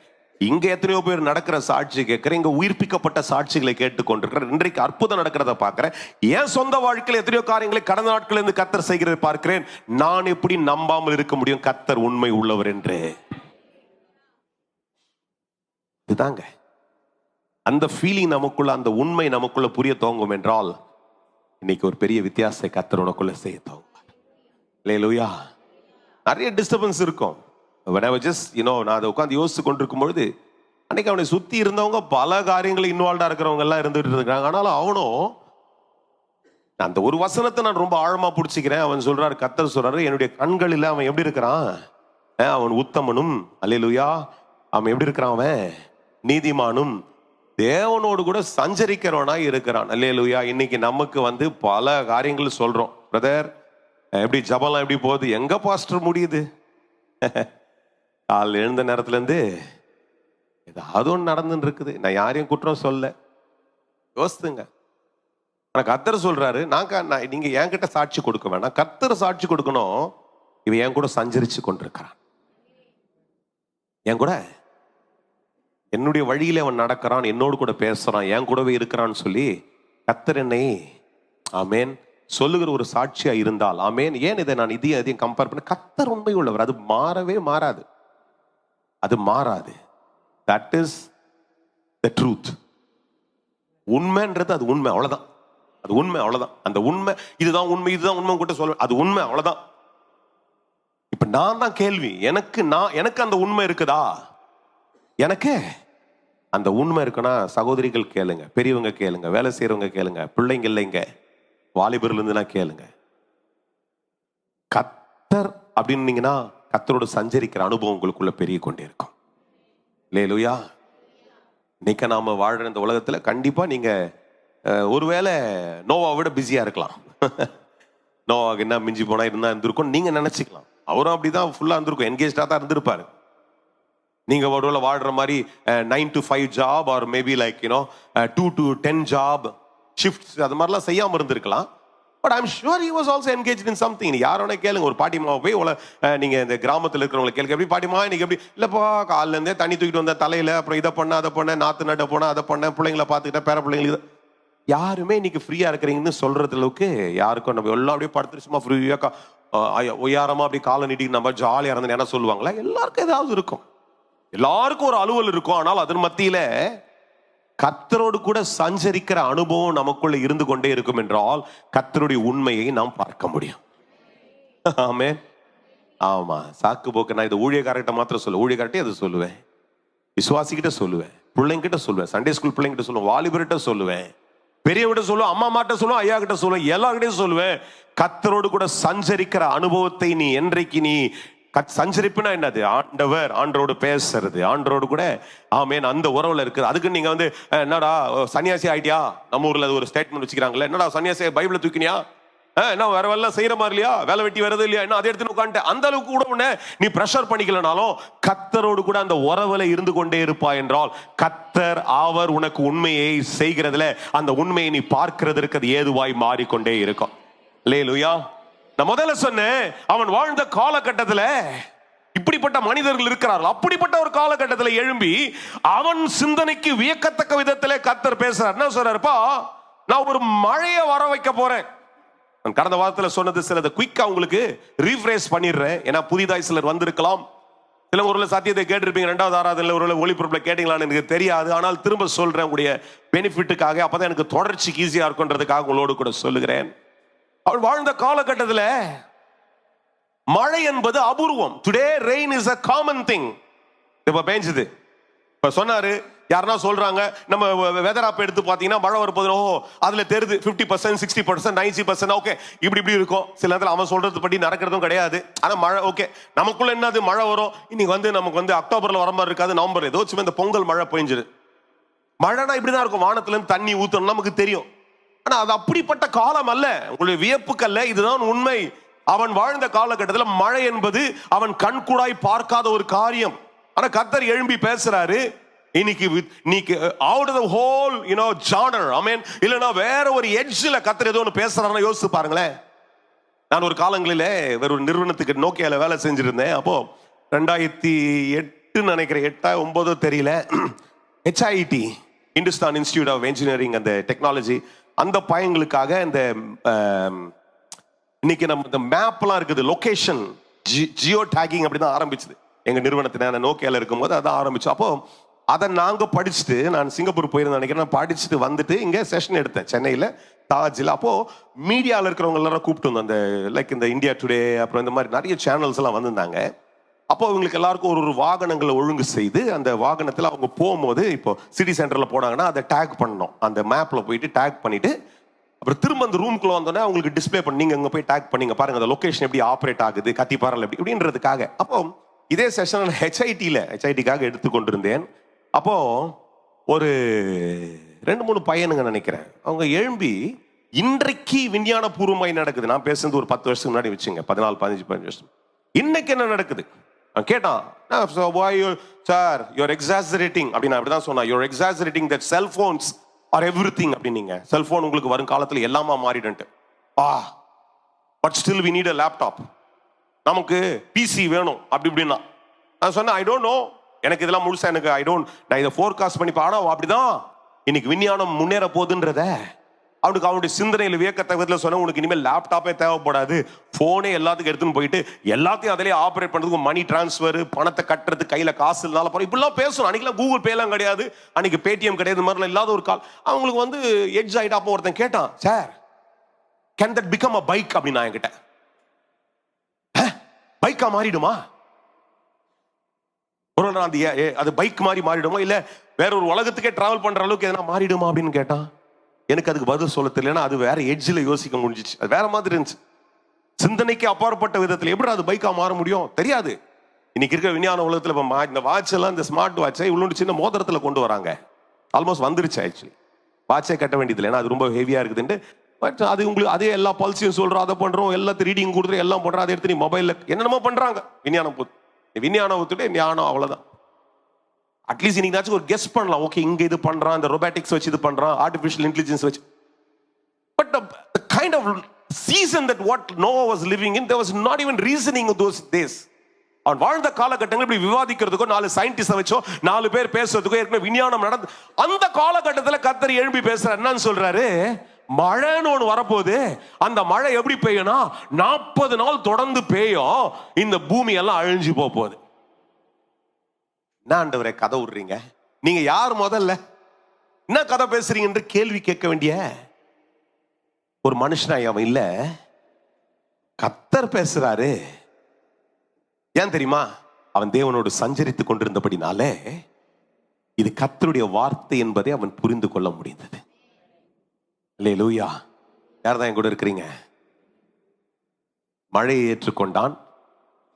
இங்க எத்தனையோ பேர் நடக்கிற சாட்சி கேட்கிறேன், இங்க உயிர்ப்பிக்கப்பட்ட சாட்சிகளை கேட்டுக்கொண்டிருக்கிறேன். இன்றைக்கு அற்புதம் நடக்கிறத பார்க்கிறேன். என் சொந்த வாழ்க்கையில் எத்தனையோ காரியங்களை கடந்த நாட்கள் இருந்து கர்த்தர் செய்கிறதை பார்க்கிறேன். நான் எப்படி நம்பாமல் இருக்க முடியும் கர்த்தர் உண்மை உள்ளவர் என்று? இதுதாங்க அந்த ஃபீலிங் நமக்குள்ள, அந்த உண்மை நமக்குள்ள புரிய துவங்கும் என்றால், இன்னைக்கு ஒரு பெரிய வித்தியாசத்தை கர்த்தர் உனக்குள்ள செய்ய துவங்குவார். அல்லேலூயா. நிறைய டிஸ்டர்பன்ஸ் இருக்கும். When I was just, நான் அதை உட்காந்து யோசிச்சு கொண்டிருக்கும் பொழுது, அன்னைக்கு அவனை சுத்தி இருந்தவங்க பல காரியங்கள் இன்வால்வ்டா இருக்கிறவங்க எல்லாம் இருந்துட்டு இருக்காங்க. ஆனாலும் அவனும் அந்த ஒரு வசனத்தை நான் ரொம்ப ஆழமா பிடிச்சிக்கிறேன். அவன் சொல்றாரு, கர்த்தர் சொல்றாரு, என்னுடைய கண்களில் அவன் எப்படி இருக்கிறான்? அவன் உத்தமனும், அல்லேலூயா, அவன் எப்படி இருக்கிறான்? அவன் நீதிமானும், தேவனோடு கூட சஞ்சரிக்கிறவனா இருக்கிறான். அல்லேலூயா. இன்னைக்கு நமக்கு பல காரியங்கள் சொல்றோம். பிரதர், எப்படி ஜபம்லாம் எப்படி போகுது? எங்க பாஸ்டர் முடியுது? கால் எழுந்த நேரத்துல இருந்து ஏதாவது ஒன்று நடந்துன்னு இருக்குது. நான் யாரையும் குற்றம் சொல்ல, யோசித்துங்க. ஆனா கர்த்தர் சொல்றாரு, நீங்க என்கிட்ட சாட்சி கொடுக்க வேணாம், கர்த்தர் சாட்சி கொடுக்கணும். இவன் என் கூட சஞ்சரிச்சு கொண்டிருக்கிறான், என் கூட என்னுடைய வழியில அவன் நடக்கிறான், என்னோடு கூட பேசுறான், என் கூடவே இருக்கிறான்னு சொல்லி கர்த்தர் என்னை ஆமேன் சொல்லுகிற ஒரு சாட்சியா இருந்தால் ஆமேன். ஏன் இதை நான் இதையும் கம்பேர் பண்ண? கர்த்தர் உண்மை உள்ளவர். அது மாறவே மாறாது, அது மாறாது. That is the truth. உண்மைன்றது அது உண்மை, அவ்வளவுதான். அது உண்மை, அவ்வளவுதான். அந்த உண்மை, இதுதான் உண்மை, இதுதான் உண்மை கூட சொல்ல, அது உண்மை, அவ்வளவுதான். இப்ப நான் தான் கேள்வி, எனக்கு அந்த உண்மை இருக்குதா? எனக்கு அந்த உண்மை இருக்குன்னா, சகோதரிகள் கேளுங்க, பெரியவங்க கேளுங்க, வேலை செய்யறவங்க கேளுங்க, பிள்ளைங்க இல்லைங்க, வாலிபர்ல இருந்துனா கேளுங்க. கர்த்தர் அப்படின்னீங்கன்னா கர்த்தரோடு சஞ்சரிக்கிற அனுபவம் உங்களுக்குள்ள பெரிய கொண்டே இருக்கும். அல்லேலூயா. இன்னைக்கு நாம வாழ்ற இந்த உலகத்துல கண்டிப்பா நீங்க ஒருவேளை நோவாவை விட பிஸியா இருக்கலாம். நோவாவுக்கு என்ன மிஞ்சி போனா இருந்திருக்கும் நீங்க நினைச்சுக்கலாம். அவரும் அப்படிதான் ஃபுல்லா இருந்திருக்கும், என்கேஜ்டா தான் இருந்திருப்பாரு. நீங்க ஒருவேளை வாழ்ற மாதிரி 9 to 5 job, or maybe like 2 to 10 job shifts, அது மாதிரிலாம் செய்யாம இருந்திருக்கலாம். But I'm sure he was also engaged in something. யாரோட கேளுங்க, ஒரு பாட்டிமாவை போய் நீங்க இந்த கிராமத்தில் இருக்கிறவங்களை கேளுங்க, எப்படி பாட்டிமா இன்னைக்கு எப்படி இல்லப்பா, காலில இருந்தே தண்ணி தூக்கிட்டு வந்த தலையில, அப்புறம் இதை பண்ண அதை பண்ண, நாத்து நட்ட போன அதை பண்ண, பிள்ளைங்களை பார்த்துக்கிட்ட, பேர பிள்ளைங்களுக்கு. யாருமே இன்னைக்கு ஃப்ரீயா இருக்கிறீங்கன்னு சொல்றது அளவுக்கு யாருக்கும் நம்ம எல்லாம் அப்படியே படுத்துட்டு சும்மா ஃப்ரீயா ஒய்யாரமா அப்படி காலை நீட்டிக்கு நம்ம ஜாலியா இருந்தேன்னு என்ன சொல்லுவாங்களா? எல்லாருக்கும் ஏதாவது இருக்கும், எல்லாருக்கும் ஒரு அலுவல் இருக்கும். ஆனால் அதன் மத்தியில கர்த்தரோடு கூட சஞ்சரிக்கிற அனுபவம் நமக்குள்ள இருந்து கொண்டே இருக்கும் என்றால் கர்த்தருடைய உண்மையை நாம் பார்க்க முடியும். ஆமென். ஆமா, சாக்கு போக்கு நான் இதை ஊழியக்காரர்கிட்ட மாத்திரம் சொல்லுவேன், ஊழியக்காரர்கிட்ட அதை சொல்லுவேன், விசுவாசிக்கிட்ட சொல்லுவேன், பிள்ளைங்கிட்ட சொல்லுவேன், சண்டே ஸ்கூல் பிள்ளைங்கிட்ட சொல்லுவேன், வாலிபர்கிட்ட சொல்லுவேன், பெரியவங்கிட்ட சொல்லுவேன், அம்மா மாட்ட சொல்லுவேன், ஐயா கிட்ட சொல்லுவேன், எல்லார்கிட்டையும் சொல்லுவேன். கர்த்தரோடு கூட சஞ்சரிக்கிற அனுபவத்தை நீ என்றைக்கு நீ சஞ்சரிப்புனா என்னது? ஆண்டரோடு பேசுறது, ஆண்டரோடு கூட ஆமேன் அந்த உறவுல இருக்குது. அதுக்கு நீங்க என்னடா சன்னியாசி ஆயிட்டியா? நம்ம ஊர்ல அது ஒரு ஸ்டேட்மெண்ட் வச்சுக்கிறாங்களே, என்னடா சன்னியாசி பைபிள தூக்கினியா? என்ன வேற வேலை செய்யற மாதிரி இல்லையா? வேலை வெட்டி வரது இல்லையா? என்ன அதை எடுத்து உட்காந்துட்டு அந்த அளவுக்கு கூட உன்னை நீ பிரஷர் பண்ணிக்கலனாலும் கர்த்தரோடு கூட அந்த உறவுல இருந்து கொண்டே இருப்பா என்றால் கர்த்தர் அவர் உனக்கு உண்மையை செய்கிறதுல அந்த உண்மையை நீ பார்க்கிறதற்கு அது ஏதுவாய் மாறிக்கொண்டே இருக்கும். அல்லேலூயா. நான் முதல்ல சொன்னேன், அவன் வாழ்ந்த காலகட்டத்தில் இப்படிப்பட்ட மனிதர்கள் இருக்கிறார்கள். அப்படிப்பட்ட ஒரு காலகட்டத்தில் எழும்பி அவன் சிந்தனைக்கு வியக்கத்தக்க விதத்திலே கர்த்தர் பேசுறார். என்ன சொல்றாருப்பா, நான் ஒரு மழையை வர வைக்க போறேன். நான் கடந்த வாரத்தில் சொன்னது சிலதை குயிக்கா உங்களுக்கு ரீஃப்ரேஸ் பண்ணிடுறேன். ஏன்னா புதிதாய் சிலர் வந்திருக்கலாம், சில ஒரு சாத்தியத்தை கேட்டிருப்பீங்க, 2வது ஆராதனையில் ஒரு ஒளிபரப்புல கேட்டீங்களான்னு எனக்கு தெரியாது. ஆனால் திரும்ப சொல்றேன் உங்களுடைய பெனிஃபிட்டுக்காக, அப்பதான் எனக்கு தொடர்ச்சிக்கு ஈஸியா இருக்குன்றதுக்காக உங்களோடு கூட சொல்லுகிறேன். அவள் வாழ்ந்த காலகட்டத்தில் மழை என்பது அபூர்வம். Today rain is a common thing. இப்ப பேஞ்சுது. இப்ப சொன்னாரு, யாருன்னா சொல்றாங்க, நம்ம வெதர் ஆப் எடுத்து பாத்தீங்கன்னா மழை வரப்போது, அதுல தெரியுது 50%, 60%, 90%. ஓகே, இப்படி இருக்கும். சில நேரத்தில் அவன் சொல்றது படி நடக்கிறதும் கிடையாது. ஆனா மழை ஓகே, நமக்குள்ள என்னது மழை வரும். இன்னைக்கு நமக்கு அக்டோபர்ல வர மாதிரி இருக்காது, நவம்பர் ஏதோ இந்த பொங்கல் மழை பெஞ்சிரு. மழைனா இப்படிதான் இருக்கும், வானத்துல இருந்து தண்ணி ஊத்தணும் நமக்கு தெரியும். ஆனா அது அப்படிப்பட்ட காலம் அல்ல, உங்களுடைய வியப்புக்கல்ல, இதுதான் உண்மை. அவன் வாழ்ந்த காலகட்டத்தில் மழை என்பது அவன் கண்கூடாய் பார்க்காத ஒரு காரியம். ஆனா கர்த்தர் எழும்பி பேசுறாரு இன்னைக்கு out of the whole genre, இல்லைன்னா வேற ஒரு எட்ஜ்ல கர்த்தர் ஏதோ ஒன்று பேசுறாருன்னா யோசிச்சு பாருங்களேன். நான் ஒரு காலங்களில் வேற ஒரு நிறுவனத்துக்கு நோக்கியால வேலை செஞ்சிருந்தேன். அப்போ 2008 நினைக்கிறேன், 8 9 தெரியல, HIT Hindustan Institute of Engineering அந்த டெக்னாலஜி அந்த பையங்களுக்காக இந்த இன்னைக்கு நம்ம இந்த மேப்லாம் இருக்குது, லொகேஷன் ஜியோ டேகிங் அப்படி தான் ஆரம்பிச்சது எங்க நிறுவனத்தில். நான் நோக்கியால இருக்கும்போது அதான் ஆரம்பிச்சோம். அப்போ அதை நாங்க படிச்சுட்டு, நான் சிங்கப்பூர் போயிருந்தேன் நினைக்கிறேன், நான் படிச்சுட்டு வந்துட்டு இங்க செஷன் எடுத்தேன் சென்னையில் தாஜில். அப்போ மீடியாவில் இருக்கிறவங்க எல்லாரும் கூப்பிட்டு வந்தோம், அந்த லைக் இந்த இந்தியா டுடே அப்புறம் இந்த மாதிரி நிறைய சேனல்ஸ் எல்லாம் வந்திருந்தாங்க. அப்போ அவங்களுக்கு எல்லாருக்கும் ஒரு வாகனங்களை ஒழுங்கு செய்து அந்த வாகனத்தில் அவங்க போகும்போது, இப்போ சிட்டி சென்டரில் போனாங்கன்னா அதை டேக் பண்ணணும், அந்த மேப்பில் போயிட்டு டேக் பண்ணிட்டு அப்புறம் திரும்ப அந்த ரூம்குள்ள வந்தோடனே அவங்களுக்கு டிஸ்பிளே பண்ணி நீங்க அங்கே போய் டேக் பண்ணிங்க பாருங்க அந்த லொகேஷன் எப்படி ஆப்ரேட் ஆகுது, கத்திப்பாறையில் எப்படி இப்படின்றதுக்காக. அப்போ இதே செஷன் ஹெச்ஐடிக்காக எடுத்துக்கொண்டிருந்தேன். அப்போ ஒரு 2-3 பையனுங்க நினைக்கிறேன், அவங்க எழும்பி இன்றைக்கு விஞ்ஞான பூர்வமாய் நடக்குது. நான் பேசுறது ஒரு 10 வருஷத்துக்கு முன்னாடி வச்சுங்க, 14-15 வருஷம். இன்னைக்கு என்ன நடக்குது கேட்டான். சார் யூஆர் எக்ஸாஜரேட்டிங் அப்படின்னு அப்படிதான் சொன்னா. You're exaggerating that cellphones are everything அப்படின்னீங்க. செல்போன் உங்களுக்கு வரும் காலத்தில் எல்லாமா மாறிடுன்ட்டு. But still we need a laptop, நமக்கு பிசி வேணும் அப்படி இப்படின்னா. நான் சொன்னேன் ஐ டோன்ட் நோ, எனக்கு இதெல்லாம் முழுசா எனக்கு நான் இதை ஃபோர்காஸ்ட் பண்ணி ஆனா அப்படிதான் இன்னைக்கு விஞ்ஞானம் முன்னேற போகுதுன்றத அவனுக்கு அவனுடைய சிந்தனையில் வியக்கத்த விதத்தில் சொன்ன, உனக்கு இனிமேல் லேப்டாப்பே தேவைப்படாது, போனே எல்லாத்துக்கும் எடுத்துன்னு போயிட்டு எல்லாத்தையும் அதிலே ஆப்ரேட் பண்ணுறதுக்கு, மணி டிரான்ஸ்ஃபர், பணத்தை கட்டுறது, கையில் காசு இல்லாத போகிற இப்படிலாம் பேசணும். அன்னைக்கெல்லாம் கூகுள் பேலாம் கிடையாது, அன்னைக்கு பேடிஎம் கிடையாது, இந்த மாதிரிலாம் இல்லாத ஒரு கால். அவங்களுக்கு வந்து எட்ஜ் ஆகிட்டா. அப்போ ஒருத்தன் கேட்டான், sir can that become a bike அப்படின்னு. நான் என்கிட்ட பைக்கா மாறிடுமா, ஒரு அது பைக் மாதிரி மாறிடுமா, இல்லை வேற ஒரு உலகத்துக்கே டிராவல் பண்ற அளவுக்கு எதனா மாறிடுமா அப்படின்னு கேட்டான். எனக்கு அதுக்கு பதில் சொல்ல தெரியலன்னா அது வேற எட்ஜில் யோசிக்க முடிஞ்சிச்சு, அது வேற மாதிரி இருந்துச்சு. சிந்தனைக்கு அப்பாற்பட்ட விதத்தில் எப்படி அது பைக்கா மாற முடியும் தெரியாது. இன்னைக்கு இருக்கிற விஞ்ஞான உலகத்தில் இப்போ இந்த வாட்ச் எல்லாம், இந்த ஸ்மார்ட் வாட்சை இவ்வளோ சின்ன மோதிரத்தில் கொண்டு வராங்க. ஆல்மோஸ்ட் வந்துருச்சு ஆக்சுவலி, வாட்சே கட்ட வேண்டியதில்லை, ஏன்னா அது ரொம்ப ஹெவியா இருக்குதுன்ட்டு. பட் அது உங்களுக்கு அதே எல்லா பல்ஸையும் சொல்றோம், அதை பண்றோம், எல்லாத்தையும் ரீடிங் கொடுத்துட்டு எல்லாம் பண்றோம், அதை எடுத்து நீ மொபைலில் என்னென்னமோ பண்றாங்க. விஞ்ஞானத்துடைய ஞானம் அவ்வளவுதான். அட்லீஸ்ட் இன்னைக்கு ஒரு கெஸ் பண்ணலாம், ஓகே இங்க இது பண்றான், இந்த ரொபாட்டிக்ஸ் வச்சு இது பண்றான், ஆர்டிஃபிஷியல் இன்டெலிஜென்ஸ் வச்சு. But the kind of season that what Noah was living in, there was not even reasoning of those days. அவன் வாழ்ந்த காலகட்டங்கள் இப்படி விவாதிக்கிறதுக்கோ, 4 சயின்டிஸ்ட வச்சோ 4 பேர் பேசுறதுக்கோ ஏற்கனவே விஞ்ஞானம் நடந்து அந்த காலகட்டத்தில் கர்த்தர் எழும்பி பேசுறாரு. என்னன்னு சொல்றாரு, மழைன்னு ஒன்று வரப்போகுது, அந்த மழை எப்படி பெய்யும்னா 40 நாள் தொடர்ந்து பெய்யும், இந்த பூமி எல்லாம் அழிஞ்சு போகுது. என்ன ஆண்டவரே கதை விடுறீங்க, நீங்க யார் முதல்ல என்ன கதை பேசுறீங்க என்று கேள்வி கேட்க வேண்டிய ஒரு மனுஷனாய் அவன் இல்ல, கர்த்தர் பேசுறாரு. ஏன் தெரியுமா, அவன் தேவனோடு சஞ்சரித்துக் கொண்டிருந்தபடினாலே இது கர்த்தருடைய வார்த்தை என்பதை அவன் புரிந்து கொள்ள முடிந்தது. அல்லேலூயா. யார்தான் என் கூட இருக்கிறீங்க? மழையை ஏற்றுக்கொண்டான்.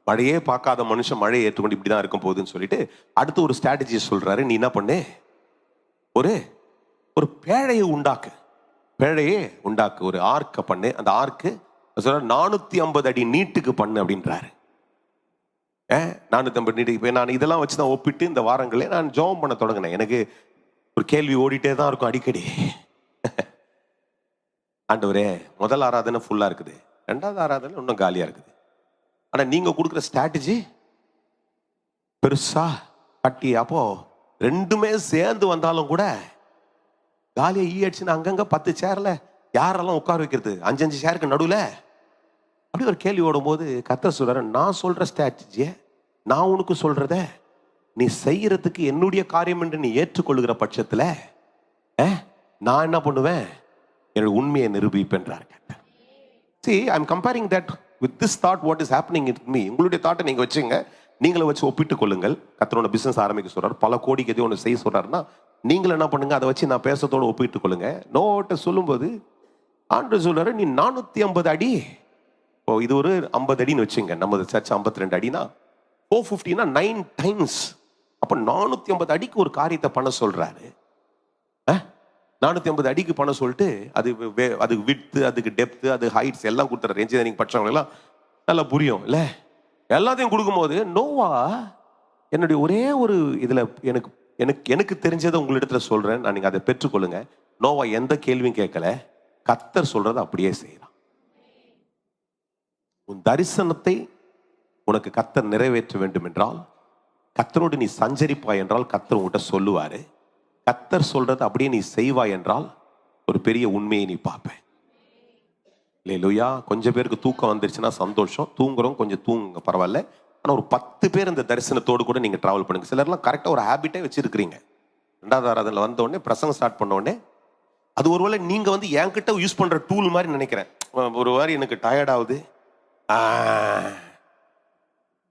மழையே பார்க்காத மனுஷன் மழையை ஏற்றுக்கொண்டு இப்படிதான் இருக்கும் போகுதுன்னு சொல்லிட்டு அடுத்து ஒரு ஸ்ட்ராட்டஜி சொல்றாரு. நீ என்ன பண்ணு, ஒரு பேழையை உண்டாக்கு, ஒரு ஆர்க்க பண்ணு. அந்த ஆர்க்கு 450 அடி நீட்டுக்கு பண்ணு அப்படின்றாரு. 450 நீட்டுக்கு. இப்போ நான் இதெல்லாம் வச்சுதான் ஒப்பிட்டு இந்த வாரங்களே நான் ஜெபம் பண்ண தொடங்கினேன். எனக்கு ஒரு கேள்வி ஓடிட்டே தான் இருக்கும் அடிக்கடி. ஆண்டவரே, முதல் ஆராதனை ஃபுல்லா இருக்குது, 2வது ஆராதனை இன்னும் காலியா இருக்குது. ஆனா நீங்க கொடுக்குற ஸ்ட்ராட்டஜி பெருசா கட்டி, அப்போ 2மே சேர்ந்து வந்தாலும் கூட காலியா அடிச்சுன்னா அங்கங்க 10 சேர்ல யாரெல்லாம் உட்கார வைக்கிறது, 5 சேருக்கு நடுவில் அப்படி ஒரு கேள்வி ஓடும் போது கர்த்தர் சொல்றாரு, நான் சொல்ற ஸ்ட்ராட்டஜியை, நான் உனக்கு சொல்றத நீ செய்யறதுக்கு என்னுடைய காரியம் என்று நீ ஏற்றுக்கொள்ளுகிற பட்சத்துல நான் என்ன பண்ணுவேன், என்னோட உண்மையை நிரூபிப்பேன்றார். See, I'm comparing that with this thought, what is happening with me. உங்களுடைய தாட்டை நீங்க வச்சுங்க, நீங்களே வச்சு ஒப்பிட்டுக் கொள்ளுங்கள். கர்த்தரோட பிசினஸ் ஆரம்பிக்க சொல்றாரு, பல கோடிக்கு எதுவும் ஒன்று செய்ய சொல்றாருன்னா நீங்களும் என்ன பண்ணுங்க, அதை வச்சு நான் பேசத்தோட ஒப்பிட்டுக் கொள்ளுங்க. நோட்ட சொல்லும்போது ஆண்டவர் சொல்றாரு, நீ 450 அடி, இது ஒரு 50 அடின்னு வச்சுங்க, நம்ம சர்ச் 52 அடினா 450னா 9 டைம்ஸ். அப்ப 450 அடிக்கு ஒரு காரியத்தை பண்ண சொல்றாரு. 450 அடிக்கு பண்ண சொல்லிட்டு அதுக்கு விட்த்து, அதுக்கு டெப்த்து, அது ஹைட்ஸ் எல்லாம் கொடுத்துறாரு. இன்ஜினியரிங் படிச்சவங்க எல்லாம் நல்லா புரியும் இல்ல. எல்லாத்தையும் கொடுக்கும்போது நோவா, என்னுடைய ஒரே ஒரு இதுல எனக்கு எனக்கு எனக்கு தெரிஞ்சதை உங்களிடத்துல சொல்றேன், நான் நீங்க அதை பெற்றுக்கொள்ளுங்க. நோவா எந்த கேள்வியும் கேட்கல, கர்த்தர் சொல்றதை அப்படியே செய்யறான். உன் தரிசனத்தை உனக்கு கர்த்தர் நிறைவேற்ற வேண்டும் என்றால், கர்த்தரோடு நீ சஞ்சரிப்பாய் என்றால் கர்த்தர் உங்ககிட்ட சொல்லுவாரு. கர்த்தர் சொல்றது அப்படியே நீ செய்வாய் என்றால் ஒரு பெரிய உண்மையை நீ பார்ப்ப. இல்லையா? கொஞ்சம் பேருக்கு தூக்கம் வந்துருச்சுன்னா சந்தோஷம், தூங்குறோம், கொஞ்சம் தூங்குங்க பரவாயில்ல. ஆனால் ஒரு 10 பேர் இந்த தரிசனத்தோடு கூட நீங்கள் ட்ராவல் பண்ணுங்க. சிலர்லாம் கரெக்டாக ஒரு ஹேபிட்டே வச்சிருக்கிறீங்க. 2வது ஆராதனையில் வந்த உடனே பிரசங்கம் ஸ்டார்ட் பண்ண உடனே அது ஒருவேளை நீங்கள் வந்து என்கிட்ட யூஸ் பண்ணுற டூல் மாதிரி நினைக்கிறேன். ஒரு மாதிரி எனக்கு டயர்ட் ஆகுது,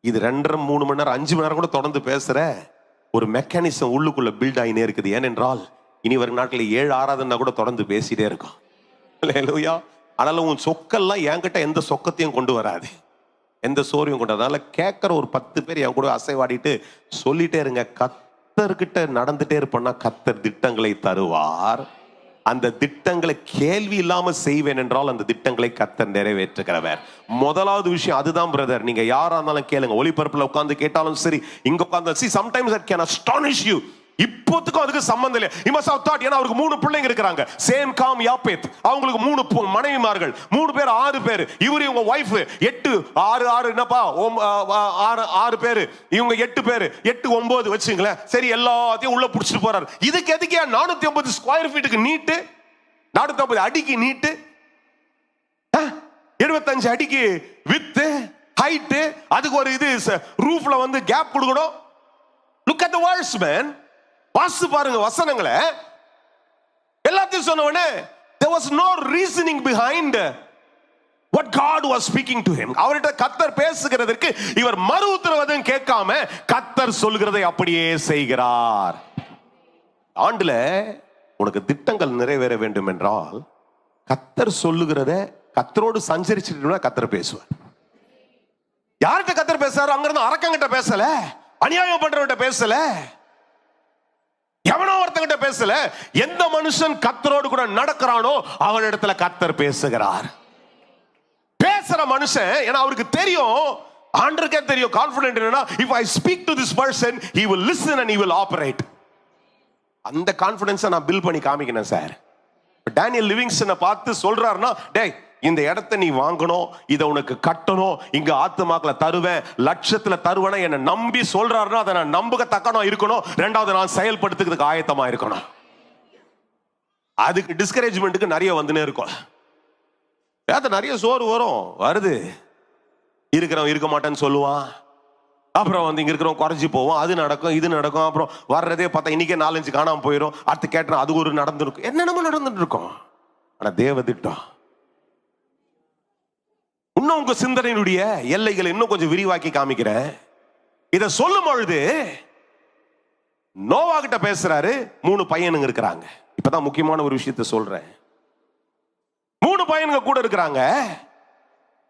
இது 2.5 3 மணி நேரம் 5 மணி நேரம் கூட தொடர்ந்து பேசுகிற ஒரு மெக்கானிசம் உள்ளுக்குள்ள பில்ட் ஆகினே இருக்குது. ஏனென்றால் இனி வரும் நாட்களில் 7 ஆராதனை கூட தொடர்ந்து பேசிட்டே இருக்கும். இல்லையா? ஆனாலும் உன் சொக்கெல்லாம் என்கிட்ட எந்த சொக்கத்தையும் கொண்டு வராது, எந்த சோர்வையும் கொண்டு. அதனால கேட்குற ஒரு 10 பேர் என் கூட அசைவாடிட்டு சொல்லிட்டே இருங்க, கர்த்தர்கிட்ட நடந்துட்டே இருப்போம்னா கர்த்தர் திட்டங்களை தருவார். அந்த திட்டங்களை கேள்வி இல்லாம செய்வேன் என்றால் அந்த திட்டங்களை கர்த்தர் நிறைவேற்றுகிறவர். முதலாவது விஷயம் அதுதான் பிரதர். நீங்க யாரா இருந்தாலும் கேளுங்க, ஒளிபரப்புல உட்கார்ந்து கேட்டாலும் சரி, இங்க உட்கார்ந்து see sometimes that can astonish you. இப்போத்துக்கும் அதுக்கு சம்பந்தம் இல்லை. He must have thought, ஏன்னா அவருக்கு 3 பிள்ளைங்க இருக்காங்க, சேம் காம் யாப்பேத். அவங்களுக்கு 3 மனைவிமார்கள், 3 பேர் 6 பேர். இவரு இவங்க வைஃப் 8 6 6 என்னப்பா 6 பேர், இவங்க 8 பேர், 8 9 வச்சுங்களேன். சரி, எல்லாத்தையும் உள்ள புடிச்சிட்டு போறாரு. இதுக்கு எதுக்கே 450 ஸ்கொயர் ஃபீட்டுக்கு நீட்டு, 450 அடிக்கு நீட்டு, 75 அடிக்கு வித்து ஹைட், அதுக்கு ஒரு இது ரூஃப்ல வந்து கேப் கொடுக்கணும். Look at the words, man. வாசி பாருங்க வசனங்களை. எல்லாத்தையும் சொன்ன உடனே there was no reasoning behind what God was speaking to him. அவர்கிட்ட கர்த்தர் பேசுகிறதற்கு இவர் மறு உத்தரவாதம் கேட்காம கர்த்தர் சொல்கிறதை அப்படியே செய்கிறார். ஆண்டுல உனக்கு திட்டங்கள் நிறைவேற வேண்டும் என்றால் கர்த்தர் சொல்லுகிறத கர்த்தரோடு சஞ்சரிச்சுட்டு கர்த்தர் பேசுவார். யார்கிட்ட கர்த்தர் பேசுறாரு? அங்கிருந்து அரக்கங்கிட்ட பேசல, அநியாயம் பண்றவங்கிட்ட பேசல, எவனோ ஒருத்தங்கிட்ட பேசல. எந்த மனுஷன் கர்த்தரோடு கூட நடக்கிறானோ அவனிடத்துல கர்த்தர் பேசுகிறார். பேசுற மனுஷன், ஏன்னா அவருக்கு தெரியும், ஆண்டவருக்கே தெரியும், கான்ஃபிடென்ட் என்னன்னா, if I speak to this person he will listen and he will operate. அந்த கான்ஃபிடன்ஸை நான் பில்ட் பண்ணி காமிக்கிறேன் சார். டேனியல் லிவிங்ஸ்டனை பார்த்து சொல்றாருன்னா, டேய் இந்த இடத்தை நீ வாங்கணும், இதை உனக்கு கட்டணும், இங்க ஆத்துமாக்களை தருவேன், லட்சத்துல தருவேன் என்ன நம்பி சொல்றாருன்னா அதை நான் நம்புகத்தக்கணும் இருக்கணும். 2வது நான் செயல்படுத்துறதுக்கு ஆயத்தமா இருக்கணும். அதுக்கு டிஸ்கரேஜ்மெண்ட்டுக்கு நிறைய வந்துனே இருக்கும். நிறைய சோறு வரும், வருது, இருக்கிறவன் இருக்க மாட்டேன்னு சொல்லுவான், அப்புறம் வந்து இங்க இருக்கிறவன் குறைஞ்சி போவோம், அது நடக்கும் இது நடக்கும், அப்புறம் வர்றதே பார்த்தா இன்னைக்கே 4-5 காணாம போயிடும், அடுத்து கேட்டா அது ஒரு நடந்துருக்கும், என்னென்னமோ நடந்துட்டு இருக்கும். ஆனா தேவ திட்டம் இன்னும் உங்க சிந்தனையினுடைய எல்லைகளை இன்னும் கொஞ்சம் விரிவாக்கி காமிக்கிறேன். இத சொல்லும் பொழுது நோவா கிட்ட பேசுறாரு, 3 பையனுங்க இருக்கிறாங்க. இப்பதான் முக்கியமான ஒரு விஷயத்தை சொல்றேன். 3 பையனுங்க கூட இருக்கிறாங்க.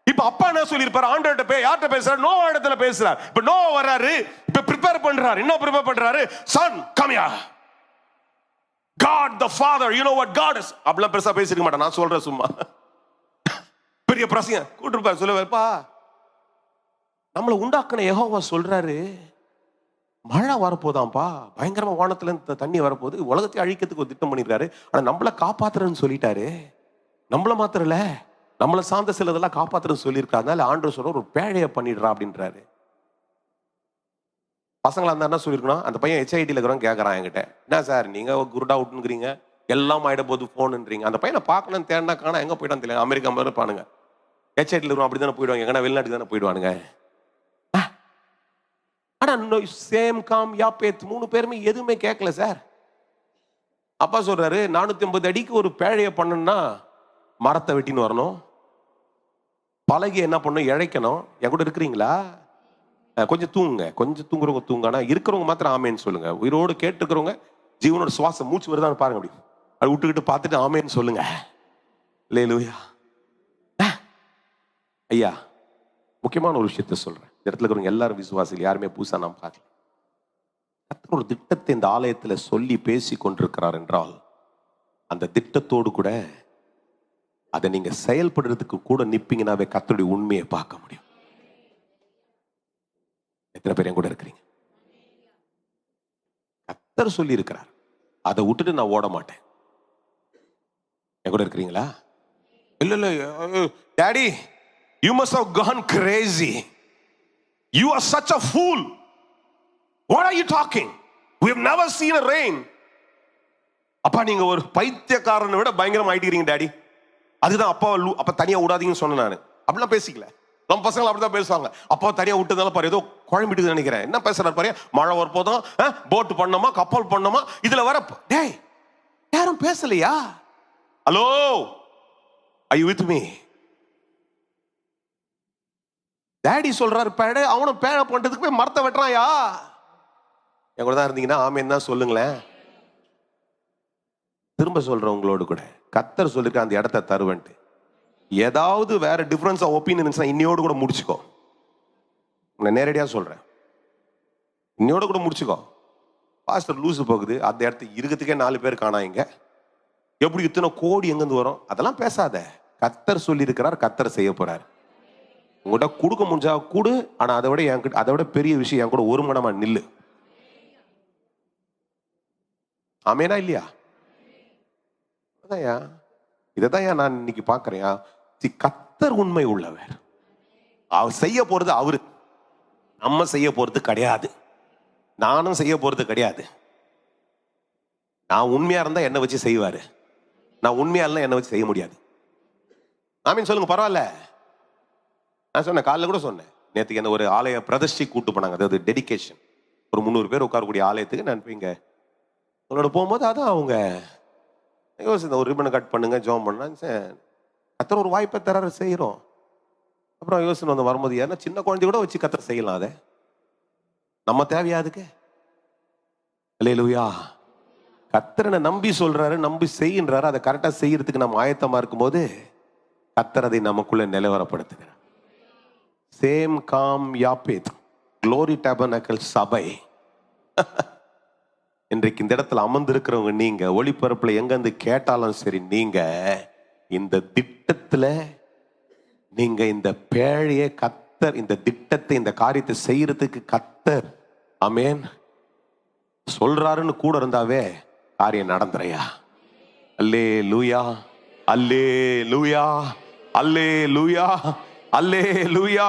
இப்ப அப்பா என்ன சொல்லிருப்பாரு? ஆண்டவர்கிட்ட யார்கிட்ட பேசுறாரு? நோவா இடத்துல பேசுறாரு. இப்ப நோவா வர்றாரு, இப்ப ப்ரிப்பேர் பண்றாரு. என்ன ப்ரிப்பேர் பண்றாரு? Son come here, God the Father, you know what God is. அப்படிலாம் பெருசா பேசிருக்க மாட்டேன், நான் சொல்றேன் சும்மா. பெரிய பிரசங்க கூட்டிருப்பாரு, சொல்லுவாருப்பா, நம்மளை உண்டாக்குன யெகோவா சொல்றாரு, மழை வரப்போதாம்பா, பயங்கரமா வானத்துல இருந்து தண்ணி வரப்போகுது, உலகத்தை அழிக்கிறதுக்கு ஒரு திட்டம் பண்ணிருக்காரு, ஆனா நம்மள காப்பாத்துறன்னு சொல்லிட்டாரு. நம்மள மாத்திரம் இல்ல, நம்மளை சார்ந்த சிலதெல்லாம் காப்பாத்துறன்னு சொல்லியிருக்காரு. அதனால ஆண்டவர் சொல்ற ஒரு பேழைய பண்ணிடுறா அப்படின்றாரு. பசங்களா இருந்தா என்ன சொல்லிருக்கணும்? அந்த பையன் HITல இருக்கிறவங்க கேட்கறான் என்கிட்ட, என்ன சார் நீங்க குருடா விட்டுங்கிறீங்க, எல்லாம் ஆயிட போது போன்ன்றீங்க. அந்த பையனை பார்க்கணும்னு தேடினா காணா, எங்க போயிட்டான்னு தெரியல. அமெரிக்கா மாதிரி பானுங்க, HITல இருக்கிறோம் அப்படித்தானே போயிடுவாங்க, எங்கன்னா வெளிநாட்டுக்கு தானே போயிடுவானுங்க. ஆனா சேம் காம் யாப்பேத் 3 பேருமே எதுவுமே கேட்கல சார். அப்பா சொல்றாரு, 450 அடிக்கு ஒரு பேழைய பண்ணணும்னா மரத்தை வெட்டின்னு வரணும், பலகை என்ன பண்ணணும், இழைக்கணும். என் கூட இருக்கிறீங்களா? கொஞ்சம் தூங்குங்க, கொஞ்சம் தூங்குறவங்க தூங்க, ஆனா இருக்கிறவங்க மாத்திரம் ஆமேன்னு சொல்லுங்க. உயிரோடு கேட்டுக்கிறவங்க ஜீவனோட சுவாசம் மூச்சு வருதான்னு பாருங்க, அப்படி அது விட்டுக்கிட்டு பார்த்துட்டு ஆமேன்னு சொல்லுங்க. அல்லேலூயா. ஐயா, முக்கியமான ஒரு விஷயத்த சொல்றேன். இந்த இடத்துல இருக்கிறவங்க எல்லாரும் விசுவாசிகள், யாருமே புதுசா நாம் பார்க்கல. கர்த்தர் ஒரு திட்டத்தை இந்த ஆலயத்தில் சொல்லி பேசி கொண்டிருக்கிறார் என்றால் அந்த திட்டத்தோடு கூட அதை நீங்க செயல்படுறதுக்கு கூட நிப்பீங்கன்னாவே கர்த்தருடைய உண்மையை பார்க்க முடியும். எத்தனை பேர் என் கூட இருக்கிறீங்க? கர்த்தர் சொல்லி இருக்கிறார், அதை விட்டுட்டு நான் ஓட மாட்டேன். என் கூட இருக்கிறீங்களா? இல்ல இல்ல daddy, you must have gone crazy. You are such a fool. What are you talking? We have never seen a rain. அப்பா நீங்க ஒரு பைத்தியக்காரனை விட பயங்கரமா ஆயிட்டீங்க டாடி. அதுதான் அப்பா தனியா விடாதீங்கன்னு சொன்னேன் நான். அப்படிலாம் பேசிக்கல. நம்ம பசங்க அப்படிதான் பேசுவாங்க. அப்பா தனியா விட்டதால பாரு ஏதோ குழம்பிட்டு நினைக்கிறேன். என்ன பேசுறாரு பாரு, மழை வரப்போதும் போட் பண்ணோமா கப்பல் பண்ணோமா இதுல வர. டேய் யாரும் பேசலையா? Hello, are you with me? Daddy சொல்றாரு பேட, அவனும் பேட பண்றதுக்கு போய் மரத்தை வெட்டுறாயா? என் கூட தான் இருந்தீங்கன்னா ஆமேன் தான் சொல்லுங்களேன். திரும்ப சொல்றேன் உங்களோடு கூட, கர்த்தர் சொல்லிருக்க அந்த இடத்த தருவேன்ட்டு. ஏதாவது வேற டிஃபரன்ஸ் ஆஃப் ஒப்பீனியன் இருந்துச்சுன்னா இன்னையோடு கூட முடிச்சுக்கோ. நான் நேரடியாக சொல்றேன், இன்னையோடு கூட முடிச்சுக்கோ. பாஸ்டர் லூசு போகுது, அந்த இடத்துக்கு இருக்கிறதுக்கே 4 பேர் காணாங்க, எப்படி இத்தனை கோடி எங்கிருந்து வரும்? அதெல்லாம் பேசாத. கர்த்தர் சொல்லி இருக்கிறார், கர்த்தர் செய்ய போறார். உங்கள்கிட்ட கொடுக்க முடிஞ்சா கூடு, ஆனா அதை விட பெரிய விஷயம் என் கூட ஒரு மனமா நில்லு. ஆமேனா இல்லையா? இதைதான் நான் இன்னைக்கு பாக்குறேன். கர்த்தர் உண்மை உள்ளவர். அவர் செய்ய போறது அவரு, நம்ம செய்ய போறது கிடையாது. நானும் செய்ய போறது கிடையாது. நான் உண்மையா இருந்தா என்ன வச்சு செய்வாரு, நான் உண்மையா இல்ல என்ன வச்சு செய்ய முடியாது. ஆமீன் சொல்லுங்க. பரவாயில்ல. நான் சொன்னேன், காலைல கூட சொன்னேன், நேற்றுக்கு என்ன ஒரு ஆலய பிரதிஷ்டை கூட்டு போனாங்க, அதாவது டெடிகேஷன். ஒரு 300 பேர் உட்காரக்கூடிய ஆலயத்துக்கு நான் இங்க உங்களோட போகும்போது அதான் அவங்க யோசித்த ஒரு ரிப்பனை கட் பண்ணுங்க ஜோம் பண்ணா கத்தர் ஒரு வாய்ப்பை தராரு, செய்யறோம். அப்புறம் யோசனை வந்து வரும்போது ஏன்னா சின்ன குழந்தை கூட வச்சு கத்தர் செய்யலாம். அதை நம்ம தேவையா அதுக்கு? அல்லேலூயா. கத்தரனை நம்பி சொல்றாரு, நம்பி செய்கின்றாரு. அதை கரெக்டா செய்யறதுக்கு நம்ம ஆயத்தமா இருக்கும்போது கத்தர் அதை நமக்குள்ள நிலவரப்படுத்துகிறார். சேம் காம் யாப்பேத் க்ளோரி டேபர்னக்கிள் சபை. இன்றைக்கு இந்த இடத்துல அமர்ந்திருக்கிறவங்க நீங்க, ஒளிபரப்புல எங்க இருந்து கேட்டாலும் சரி, நீங்க இந்த திட்டத்துல நீங்க இந்த பேழைய கத்தர், இந்த திட்டத்தை, இந்த காரியத்தை செய்யறதுக்கு கத்தர் ஆமென் சொல்றாருன்னு கூட இருந்தாவே காரியம் நடந்துறையா. அல்லேலூயா, அல்லேலூயா, அல்லேலூயா, அல்லேலூயா,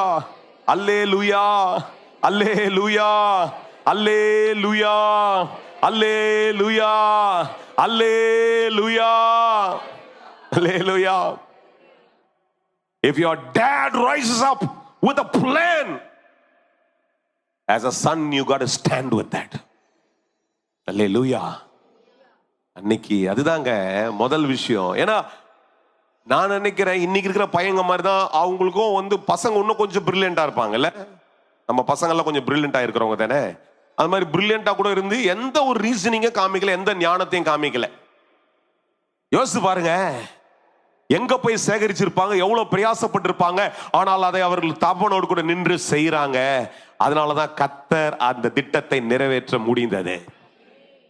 அல்லேலூயா, அல்லேலூயா, அல்லேலூயா, அல்லேலூயா, அல்லேலூயா, அல்லேலூயா. If your dad rises up with a plan, as a son you got to stand with that. அல்லேலூயா. அன்னைக்கு அதுதாங்க முதல் விஷயம். ஏன்னா நான் நினைக்கிறேன் இன்னைக்கு இருக்கிற பையங்க மாதிரி தான் அவங்களுக்கும் வந்து பசங்க இன்னும் கொஞ்சம் பிரில்லியண்டா இருப்பாங்கல்ல. நம்ம பசங்கள்லாம் கொஞ்சம் பிரில்லியண்டா இருக்கிறவங்க தானே. அது மாதிரி பிரில்லியண்டா கூட இருந்து எந்த ஒரு ரீசனிங்க காமிக்கல, எந்த ஞானத்தையும் காமிக்கல. யோசிச்சு பாருங்க, எங்க போய் சேகரிச்சிருப்பாங்க, எவ்வளவு பிரயாசப்பட்டிருப்பாங்க. ஆனால் அதை அவர்கள் தபனோடு கூட நின்று செய்யறாங்க. அதனாலதான் கர்த்தர் அந்த திட்டத்தை நிறைவேற்ற முடிந்தது.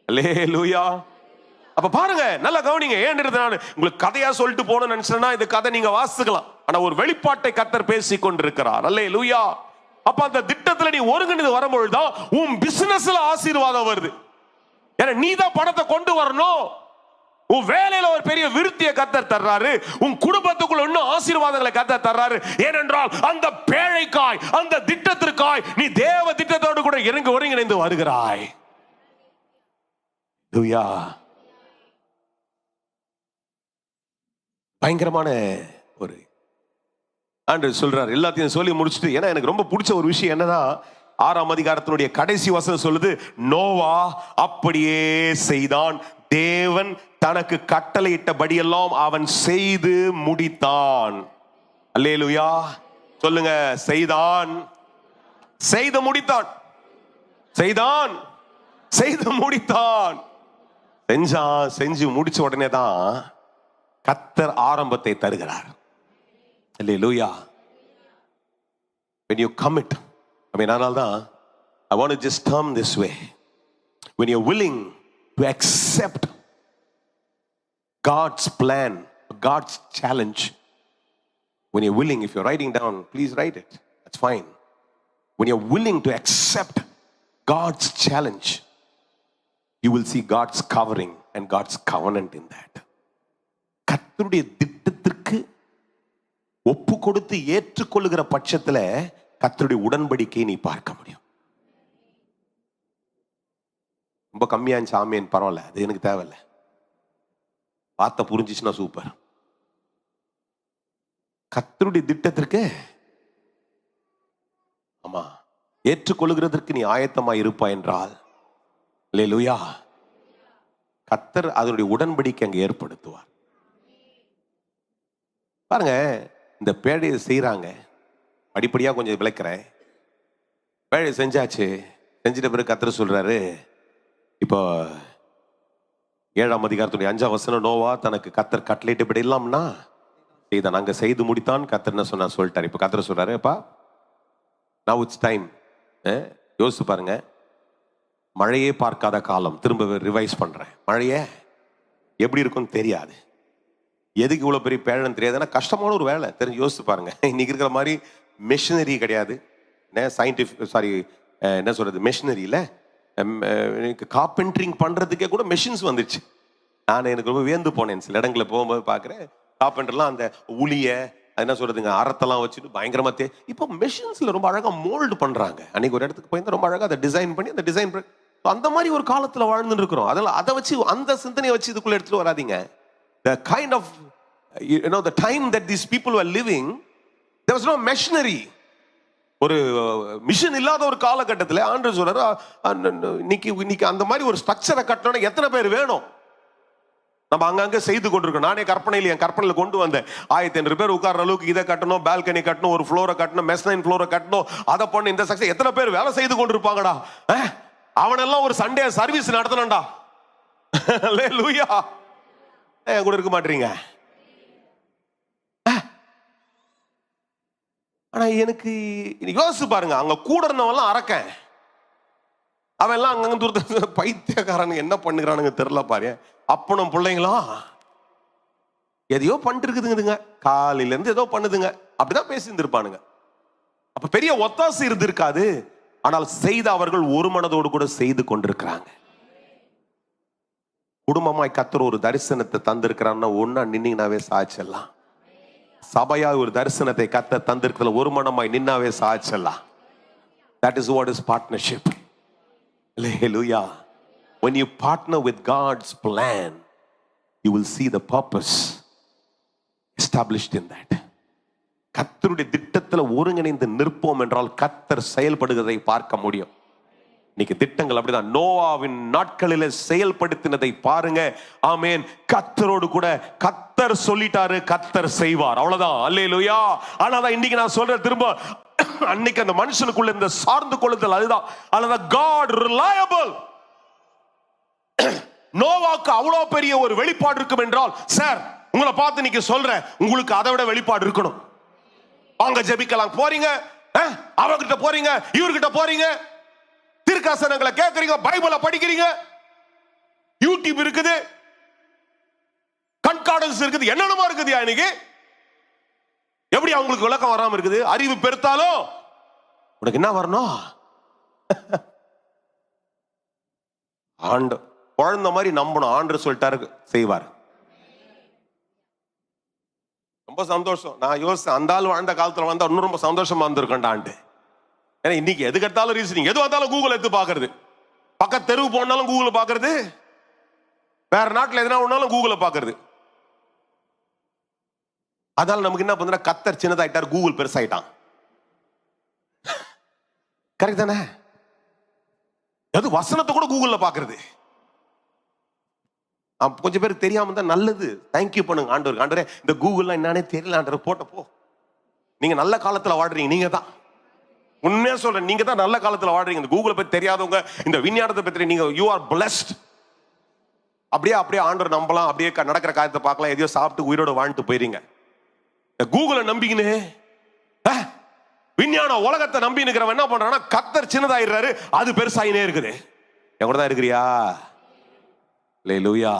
அல்லேலூயா. அப்ப பாருங்க, நல்லா கவனிங்க. ஏன்றது நான் உங்களுக்கு கதையா சொல்லிட்டு போகணும்னு நினைச்சேன்னா இந்த கதை நீங்க வாசிக்கலாம். ஆனா ஒரு வெளிப்பாட்டை கர்த்தர் பேசிக் கொண்டிருக்கிறார். அல்லேலூயா. அப்ப அந்த திட்டத்துல நீ ஒருங்கிணைந்து வரும்பொழுதுதான் உன் பிசினஸ்ல ஆசீர்வாதம் வருது. ஏன்னா நீ தான் பணத்தை கொண்டு வரணும். உன் வேலையில ஒரு பெரிய விருத்தியை கர்த்தர் தர்றாரு. உன் குடும்பத்துக்குள்ள இன்னும் ஆசீர்வாதங்களை கர்த்தர் தர்றாரு. ஏனென்றால் அந்த பேழைக்காய், அந்த திட்டத்திற்காய் நீ தேவ திட்டத்தோடு கூட ஒருங்கிணைந்து வருகிறாய். பயங்கரமான ஒரு ஆண்டவர் சொல்றாரு. எல்லாத்தையும் சொல்லி முடிச்சுட்டு, ஏன்னா எனக்கு ரொம்ப பிடிச்ச ஒரு விஷயம் என்னன்னா 6ஆம் அதிகாரத்தினுடைய கடைசி வசனம் சொல்லுது, நோவா அப்படியே செய்தான், தேவன் தனக்கு கட்டளையிட்டபடியெல்லாம் அவன் செய்து முடித்தான். அல்லேலூயா. சொல்லுங்க, செய்தான், செய்து முடித்தான், செய்தான், செய்து முடித்தான். செஞ்சான், செஞ்சு முடிச்ச உடனே தான் கர்த்தர் ஆரம்பத்தை தருகிறார். அல்லேலூயா. When you commit, அதனால்தான் I want to just term this way. When you're willing to accept God's plan, God's challenge. When you're willing, if you're writing down, please write it. That's fine. When you're willing to accept God's challenge, you will see God's covering and God's covenant in that. கர்த்தருடைய திட்டத்திற்கு ஒப்பு கொடுத்து ஏற்றுக்கொள்ளுகிற பட்சத்துல கர்த்தருடைய உடன்படிக்கையை நீ பார்க்க முடியும். ரொம்ப கம்மியாச்சு ஆமேன், பரவாயில்ல, அது எனக்கு தேவையில்லை. வார்த்தை புரிஞ்சிச்சுன்னா சூப்பர். கர்த்தருடைய திட்டத்திற்கு ஆமா ஏற்றுக்கொள்ளுகிறதற்கு நீ ஆயத்தமா இருப்பா என்றால், அல்லேலூயா, கர்த்தர் அதனுடைய உடன்படிக்கை அங்கே ஏற்படுத்துவார். பாருங்க, இந்த பேழையை செய்யறாங்க. படிப்படியா கொஞ்சம் விளக்குறேன். பேழையை செஞ்சாச்சு. செஞ்சிட்ட பிறகு கர்த்தர் சொல்றாரு, இப்போ 7ஆம் அதிகாரத்துடைய 5ஆம் வசனம், நோவா தனக்கு கர்த்தர் கட்டளையிட்டபடி இல்லாமனா செய்தான், அங்க செய்து முடித்தான். கர்த்தர் என்ன சொன்னா சொல்லிட்டாரு. இப்ப கர்த்தர் சொல்றாரு, அப்பா now it's time. யோசிச்சு பாருங்க, மழையே பார்க்காத காலம். திரும்ப ரிவைஸ் பண்றேன். மழையே எப்படி இருக்கும்னு தெரியாது. எதுக்கு இவ்வளவு பெரிய பேழன்னு தெரியாது. கஷ்டமான ஒரு வேலை. தெரிஞ்சு யோசிச்சு பாருங்க. இன்னைக்கு இருக்கிற மாதிரி மெஷினரி கிடையாது. சயின்டிஃபிக் சாரி என்ன சொல்றது, மெஷினரியில கார்பென்ட்ரிங் பண்றதுக்கே கூட மெஷின்ஸ் வந்துச்சு. நான் எனக்கு ரொம்ப வியந்து போனேன். சில இடங்களில் போகும்போது பார்க்குறேன், கார்பெண்டர்லாம் அந்த உளிய என்ன சொல்றதுங்க, அறத்தெல்லாம் வச்சுட்டு பயங்கரமா இப்போ மெஷின்ஸ்ல ரொம்ப அழகா மோல்டு பண்றாங்க. அன்னைக்கு ஒரு இடத்துக்கு போய் ரொம்ப அழகா அதை டிசைன் பண்ணி அந்த டிசைன் அந்த மாதிரி ஒரு காலத்துல வாழ்ந்துட்டு இருக்கிறோம். அதெல்லாம் அதை வச்சு அந்த சிந்தனையை வச்சு இதுக்குள்ள எடுத்துட்டு வராதீங்க. The kind of the time that these people were living, there was no machinery. ஒரு மிஷின் இல்லாத ஒரு காலகட்டத்தில் ஆண்டவர் சொல்றாரு, இன்னைக்கு அந்த மாதிரி ஒரு ஸ்ட்ரக்சரை கட்டணும் எத்தனை பேர் வேணும்? நம்ம அங்கங்க செய்து கொண்டிருக்கோம். நானே என் கற்பனையில கொண்டு வந்தேன். 1500 பேர் உட்கார்ற அளவுக்கு இதை கட்டணும், பால்கனி கட்டணும், ஒரு ஃப்ளோரை கட்டணும், மெஸ்லைன் ஃப்ளோரை கட்டணும், அதை பண்ண இந்த ஸ்ட்ரக்சர். எத்தனை பேர் வேலை செய்து கொண்டிருப்பாங்கடா? அவனெல்லாம் ஒரு சண்டே சர்வீஸ் நடத்தணும்டா. அல்லேலூயா. கூட இருக்க மாட்டீங்க. ஆனா எனக்கு யோசிச்சு பாருங்க, அங்க கூட இருந்தவெல்லாம் அரக்கன். அவன் எல்லாம் அங்கங்க தூரத்து பைத்தியக்காரனுங்க என்ன பண்ணுகிறானுங்க தெரியல பாரு. அப்பனும் பிள்ளைங்களும் எதையோ பண்ணிட்டு இருக்குதுங்க, காலையில இருந்து ஏதோ பண்ணுதுங்க, அப்படிதான் பேசி இருந்திருப்பானுங்க. அப்ப பெரிய ஒத்தாசை இருந்திருக்காது. ஆனால் செய்த அவர்கள் ஒரு மனதோடு கூட செய்து கொண்டிருக்கிறாங்க. குடும்பமாய் கர்த்தர் ஒரு தரிசனத்தை தந்திருக்கிறான்னா ஒன்னா நின்னீங்கனாவே சாட்சியெல்லாம். சபையா ஒரு தரிசனத்தை கர்த்தர் தந்திருக்கிறதுல ஒரு மனமாய் நின்னாவே சாட்சியெல்லாம். That is what is partnership. Hallelujah. When you partner with God's plan, you will see the purpose established in that. கர்த்தருடைய திட்டத்துல ஒருங்கிணைந்து நிற்போம் என்றால் கர்த்தர் செயல்படுகிறதை பார்க்க முடியும். இன்னைக்கு திட்டங்கள் அப்படிதான். நோவாவின் நாட்களில செயல்படுத்தினதை பாருங்க. ஆமென். கர்த்தரோடு கூட கர்த்தர் சொல்லிட்டாரு, கர்த்தர் செய்வார், அவ்வளவுதான். அல்லேலூயா. ஆனா இன்னைக்கு நான் சொல்றேன் திரும்ப, அன்னைக்கு அந்த மனுஷனுக்குள்ள இந்த சார்ந்து கொள்ளுதல் அதுதான். அல்லது God reliable. நோவாக்கு அவ்வளவு பெரிய ஒரு வெளிப்பாடு இருக்கும் என்றால், சார் உங்களை பார்த்து இன்னைக்கு சொல்றேன், உங்களுக்கு அதை விட வெளிப்பாடு இருக்கணும். அவங்க ஜெபிக்கலாம் போறீங்க, அவர்கிட்ட போறீங்க, இவர்கிட்ட போறீங்க, தீர்க்கதரிசனங்களை கேட்கறீங்க, பைபிளை படிக்கிறீங்க, யூடியூப் இருக்குது, கண்கார்டன்ஸ் இருக்குது, என்னென்னமா இருக்குது. இன்னைக்கு எப்படி அவங்களுக்கு விளக்கம் வராம இருக்குது? அறிவு பெருத்தாலும் உனக்கு என்ன வரணும்? ஆண்டு குழந்தை மாதிரி நம்பணும். ஆண்டு சொல்லிட்டாரு, செய்வார். ரொம்ப சந்தோஷம். நான் யோசிச்சேன், அந்த ஆள் வாழ்ந்த காலத்துல வந்தா இன்னும் ரொம்ப சந்தோஷமா இருந்திருக்கேன்டான்ட்டு. ஏன்னா இன்னைக்கு எதுக்கு எடுத்தாலும் ரீசனிங், எது வந்தாலும் கூகுள் எடுத்து பாக்குறது, பக்கத்து தெருவு போனாலும் கூகுளை பாக்குறது, வேற நாட்டுல எதுனா ஒன்னாலும் கூகுளை பாக்குறது. அதனால நமக்கு என்ன பண்ற, கர்த்தர் சின்னதாயிட்டார், கூகுள் பெருசாயிட்டான். கரெக்ட் தானே? அது வசனத்தை கூட கூகுள்ல பாக்குறது. கொஞ்சம் பேருக்கு தெரியாம தான் நல்லது. தேங்க்யூ பண்ணுங்க ஆண்டவர். ஆண்டவரே இந்த கூகுள்லாம் என்னன்னே தெரியல ஆண்டவர், போட்டப்போ நீங்க நல்ல காலத்துல வாழ்றீங்க. நீங்க தான் உண்மையா சொல்றேன், நீங்க தான் நல்ல காலத்துல வாழ்றீங்க. இந்த கூகுளை பத்தி தெரியாதவங்க, இந்த விஞ்ஞானத்தை பத்தி நீங்க யூ ஆர் பிளஸ்ட். அப்படியே ஆண்டவர் நம்பலாம், அப்படியே நடக்கிற காரியத்தை பார்க்கலாம், எதையோ சாப்பிட்டு உயிரோட வாழ்ந்துட்டு போயிருங்க. கூகுளை நம்பிக்கின்னு விஞ்ஞான உலகத்தை நம்பி இருக்கிறவன் என்ன பண்றான்னா, கர்த்தர் சின்னதாயிடுறாரு, அது பெருசாயினே இருக்குது. என் கூட தான் இருக்கிறியா? அல்லேலூயா.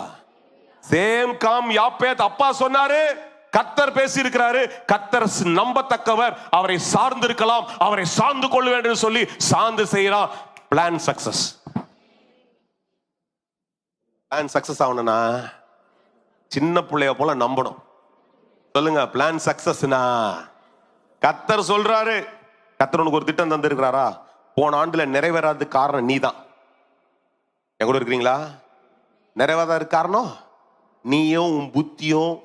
சேம் காம் யாப்பேத் அப்பா சொன்னாரு, கர்த்தர் பேசி இருக்கிறாரு. கர்த்தர் நம்பத்தக்கவர், அவரை சார்ந்து இருக்கலாம், அவரை சார்ந்து கொள்ள வேண்டும் சொல்லி சார்ந்து செய்யலாம். Plan success. பிளான் சக்சஸ் ஆகணும்னா சின்ன பிள்ளைய போல நம்பணும். சொல்லுங்க, பிளான் சக்சஸ்னா கர்த்தர் சொல்றாரு. கர்த்தர் உனக்கு ஒரு திட்டம் தந்திருக்கிறாரா, போன ஆண்டுல நிறைவேறாததுக்கு காரணம் நீதான். என் கூட இருக்கிறீங்களா? நிறைவேறாத காரணம் நீயும் உன் புத்தியும்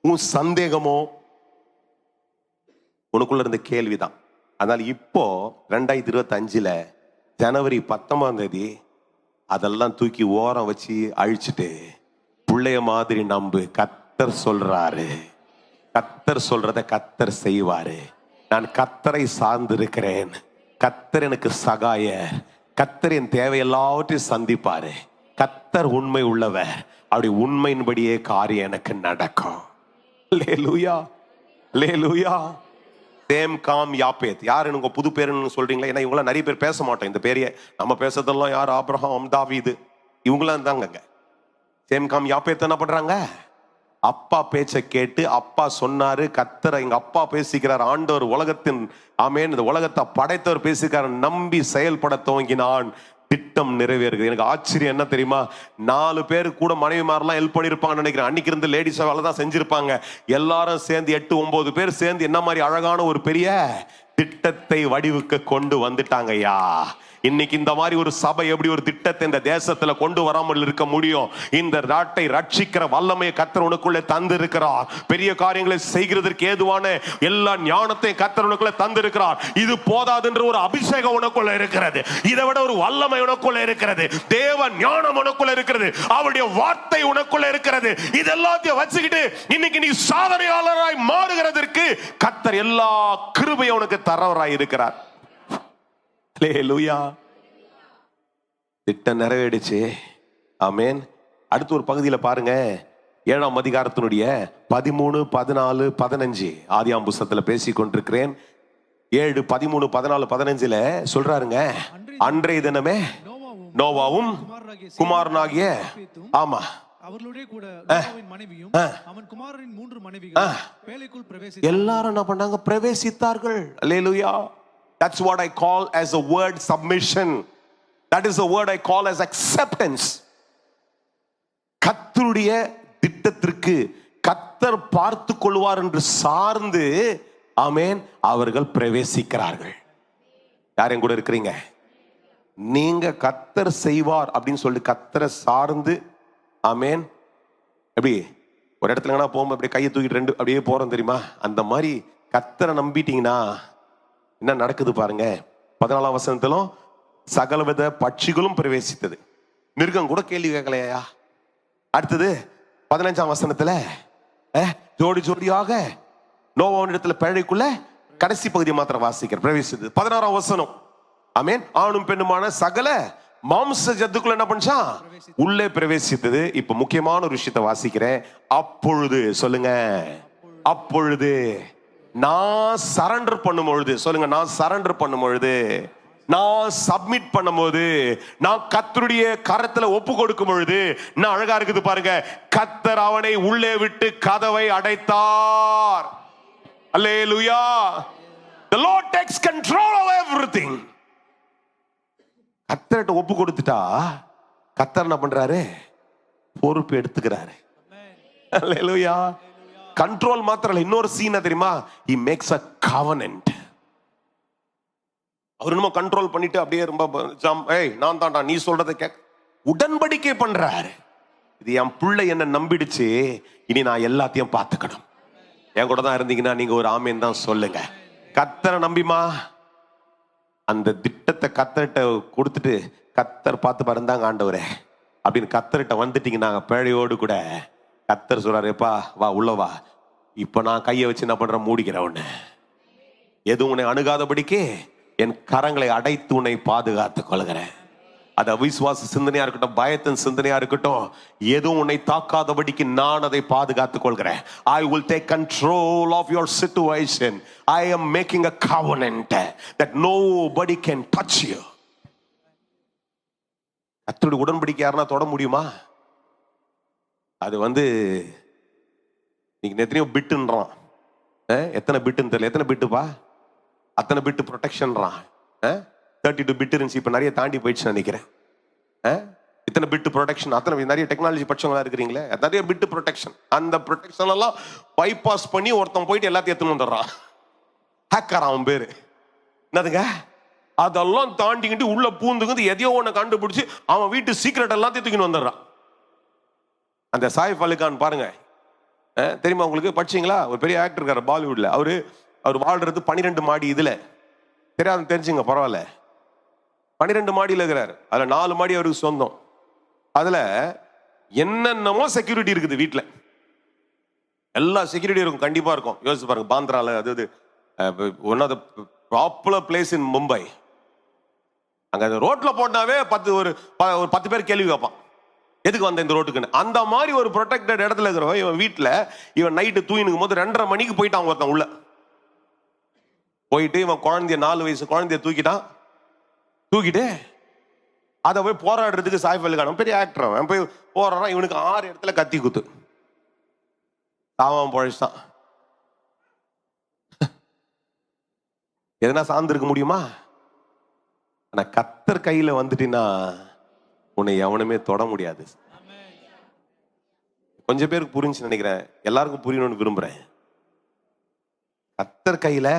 உன் சந்தேகமோ உனக்குள்ள இருந்த கேள்விதான். அதனால இப்போ 2025 ஜனவரி 19 அதெல்லாம் தூக்கி ஓரம் வச்சு அழிச்சிட்டு பிள்ளைய மாதிரி நம்பு. கர்த்தர் சொல்றாரு, கர்த்தர் சொல்றத கர்த்தர் செய்வாரு. நான் கர்த்தரை சார்ந்து இருக்கிறேன். கர்த்தர் எனக்கு சகாயர். கர்த்தர் என் தேவை எல்லாவற்றையும் சந்திப்பாரு. கர்த்தர் உண்மை உள்ளவர். அப்படி உண்மையின்படியே காரியம் எனக்கு நடக்கும். Hallelujah, hallelujah. Shem Ham Japheth. யார் உங்க புது பேருன்னு சொல்றீங்களா? ஏன்னா இவங்களாம் நிறைய பேர் பேச மாட்டோம் இந்த பேரையே. நம்ம பேசுறதெல்லாம் யார்? ஆபிரகாம், தாவீது, இவங்களாம் தாங்க. சேம் காம் யாப்பேத் என்ன பண்றாங்க? அப்பா பேச்சை கேட்டு, அப்பா சொன்னாரு, கர்த்தர் எங்க அப்பா பேசிக்கிறார், ஆண்டவர் உலகத்தின் ஆமென் இந்த உலகத்தை படைத்தவர் பேசிக்கிறார், நம்பி செயல்பட துவங்கினான். திட்டம் நிறைவேறுகிறது. எனக்கு ஆச்சரியம் என்ன தெரியுமா? 4 பேர் கூட மனைவி மாதிரிலாம் ஹெல்ப் பண்ணிருப்பாங்கன்னு நினைக்கிறேன். அன்னைக்கு இருந்து லேடிஸ் வேலை தான் செஞ்சிருப்பாங்க. எல்லாரும் சேர்ந்து 8-9 பேர் சேர்ந்து என்ன மாதிரி அழகான ஒரு பெரிய திட்டத்தை வடிவுக்கு கொண்டு வந்துட்டாங்க. ஐயா, இன்னைக்கு இந்த மாதிரி ஒரு சபை எப்படி ஒரு திட்டத்தை இந்த தேசத்துல கொண்டு வராமல் இருக்க முடியும்? இந்த நாட்டை ரட்சிக்கிற வல்லமையை கர்த்தர் உனக்குள்ளே தந்து இருக்கிறார். பெரிய காரியங்களை செய்கிறதற்கு ஏதுவான எல்லா ஞானத்தையும் கர்த்தர் உனக்குள்ளே தந்து இருக்கிறார். இது போதாதுன்ற ஒரு அபிஷேகம் உனக்குள்ள இருக்கிறது. இதை விட ஒரு வல்லமை உனக்குள்ள இருக்கிறது. தேவ ஞானம் உனக்குள்ள இருக்கிறது. அவருடைய வார்த்தை உனக்குள்ள இருக்கிறது. இதெல்லாத்தையும் வச்சுக்கிட்டு இன்னைக்கு நீ சாதனையாளராய் மாறுகிறதற்கு கர்த்தர் எல்லா கிருபையும் உனக்கு தரவராய் இருக்கிறார். அல்லேலூயா. திட்டம் நிறைவேறிடுச்சு. ஆமென். அடுத்து ஒரு பகுதியில பாருங்க, 7ஆம் அதிகாரத்தினுடைய 13, 14, 15 ஆதியாம் புஸ்தகத்துல பேசி கொண்டிருக்கிறேன். 7, 13, 14, 15 சொல்றாருங்க, அன்றைய தினமே நோவாவும் குமாரனாகிய ஆமா அவர்களுடைய கூட நோவாவின் மனைவியும் அவன் குமாரனின் 3 மனைவிகள் பேழைக்குள் பிரவேசித்தார்கள். எல்லாரும் என்ன பண்ணாங்க? பிரவேசித்தார்கள். அல்லேலூயா. That's what I call as a word submission. That is a word I call as acceptance. கர்த்தருடைய திட்டத்திற்கு கர்த்தர் பார்த்து கொள்வார் என்று சார்ந்து ஆமென் அவர்கள் பிரவேசிக்கிறார்கள். யாரும் கூட இருக்கிறீங்க? நீங்க கர்த்தர் செய்வார் அப்படின்னு சொல்லி கர்த்தரை சார்ந்து ஆமென். எப்படி ஒரு இடத்துல போகும்போது அப்படியே கையை தூக்கிட்டு 2 அப்படியே போறோம் தெரியுமா? அந்த மாதிரி கர்த்தரை நம்பிட்டீங்கன்னா என்ன நடக்குது பாருங்க. 14ஆம் வசனத்திலும் சகலவித பட்சிகளும் பிரவேசித்தது, மிருகம் கூட கேள்வி கேட்கலையா? அடுத்தது 15ஆம் வசனத்துல ஜோடி ஜோடியாக நோவாவின் இடத்துல பேழைக்குள்ள கடைசி பகுதியை மாத்திரம் வாசிக்கிற பிரவேசித்தது. 16ஆம் வசனம் ஆமென், ஆணும் பெண்ணுமான சகல மாம்ச ஜத்துக்குள்ள என்ன பண்ணா உள்ளே பிரவேசித்தது. இப்ப முக்கியமான ஒரு விஷயத்தை வாசிக்கிறேன். அப்பொழுது சொல்லுங்க, அப்பொழுது நான் சரண்டர் பண்ணும் பொழுது, சொல்லுங்க, நான் சரண்டர் பண்ணும் பொழுது, நான் சப்மிட் பண்ணும் போது, நான் கர்த்தருடைய கரத்துல ஒப்பு கொடுக்கும் பொழுது நான் அழகா இருக்குது பாருங்க. கர்த்தர் அவனை உள்ளே விட்டு கதவை அடைத்தார். அல்லேலூயா. The Lord takes control of everything. கர்த்தர்ட்ட ஒப்பு கொடுத்துட்டா கர்த்தர் என்ன பண்றாரு? பொறுப்பு எடுத்துக்கிறாரு. அல்லேலூயா. கண்ட்ரோல் மாத்திரம் இல்ல, இன்னொரு சீன் தெரியுமா? he makes a covenant. அவர் என்னமோ கண்ட்ரோல் பண்ணிட்டு அப்படியே ரொம்ப நான் தான்டா நீ சொல்றதை கேட்க உடன்படிக்கை பண்றாரு. இது என் பிள்ளை என்ன நம்பிடுச்சு, இனி நான் எல்லாத்தையும் பார்த்துக்கணும். என் கூட தான் இருந்தீங்கன்னா நீங்க ஒரு ஆமேன் தான் சொல்லுங்க. கர்த்தரை நம்பிமா அந்த திட்டத்தை கர்த்தர்கிட்ட கொடுத்துட்டு கர்த்தர் பார்த்து பாருந்தாங்க ஆண்டவரே அப்படின்னு கர்த்தர்கிட்ட வந்துட்டீங்கன்னா பேழையோடு கூட கர்த்தர் சொல்றாருப்பா வா உள்ள வா, இப்ப நான் கையை வச்சு என்ன பண்றேன்? மூடிக்கிறேன். உன்னை எதுவும் உன்னை அணுகாதபடிக்கு என் கரங்களை அடைத்து உன்னை பாதுகாத்துக் கொள்கிறேன். அது அவிசுவாச சிந்தனையா இருக்கட்டும், பயத்தின் சிந்தனையா இருக்கட்டும், எதுவும் உன்னை தாக்காதபடிக்கு நான் அதை பாதுகாத்துக் கொள்கிறேன். I will take control of your situation. I am making a covenant that nobody can touch you. கர்த்தருடைய உடன்படிக்கை யாருன்னா தொட முடியுமா? அது இன்னைக்கு எத்தனையோ பிட்டுன்றான். எத்தனை பிட்டுன்னு தெரியல. எத்தனை பிட்டுப்பா? அத்தனை பிட்டு ப்ரொடெக்ஷன்றான். 32 பிட் இருந்துச்சு, இப்போ நிறைய தாண்டி போயிடுச்சு நினைக்கிறேன். இத்தனை பிட்டு ப்ரொடெக்ஷன், அத்தனை நிறைய டெக்னாலஜி படிச்சவங்களா இருக்கிறீங்களே, நிறைய பிட்டு ப்ரொடெக்ஷன். அந்த ப்ரொடெக்ஷன் எல்லாம் பைபாஸ் பண்ணி ஒருத்தன் போயிட்டு எல்லாத்தையும் எடுத்துன்னு வந்துடுறான். ஹேக்கர் அவன் பேரு. என்னதுங்க? அதெல்லாம் தாண்டிக்கிட்டு உள்ள பூந்துக்கிட்டு எதையோ ஒன்று கண்டுபிடிச்சு அவன் வீட்டு சீக்ரெட் எல்லாத்தையும் தூக்கின்னு வந்துடுறான். அந்த சாயிஃப் அலி கான் பாருங்க, தெரியுமா உங்களுக்கு? படிச்சீங்களா? ஒரு பெரிய ஆக்டர் இருக்காரு பாலிவுட்ல. அவர் வாழ்றது 12 மாடி. இதுல தெரியாது, தெரிஞ்சுங்க, பரவாயில்ல. 12 மாடியில் இருக்கிறாரு. அதுல 4 மாடி அவருக்கு சொந்தம். அதுல என்னென்னமோ செக்யூரிட்டி இருக்குது வீட்டுல. எல்லா செக்யூரிட்டி இருக்கும், கண்டிப்பா இருக்கும். யோசிச்சு பாருங்க, பாந்திரால அது one of the popular place in Mumbai. அங்க ரோட்ல போட்டாவே ஒரு 10 பேர் கேள்வி கேட்பான், எதுக்கு வந்த இந்த ரோட்டுக்குன்னு. அந்த மாதிரி ஒரு ப்ரொடெக்டட் இடத்துல இருக்கிறவன் இவன் வீட்டுல இவன் நைட்டு தூங்கினுக்கும் போது 2:30 மணிக்கு போயிட்டான் ஒருத்தன் உள்ள. போயிட்டு இவன் குழந்தைய 4 வயசு குழந்தைய தூக்கிட்டு அதை போய் போராடுறதுக்கு சாயிஃப் அலி கான் பெரிய ஆக்டர், அவன் போய் போறான். இவனுக்கு 6 இடத்துல கத்தி குத்து. அவன் பழச்சான். எதனா சார்ந்து இருக்க முடியுமா? ஆனா கர்த்தர் கையில வந்துட்டீங்கன்னா உன்னை எவனுமே தொட முடியாது. கொஞ்சம் பேருக்கு புரிஞ்சு நினைக்கிறேன், எல்லாருக்கும் புரியணும்னு விரும்புறேன். கர்த்தர் கையில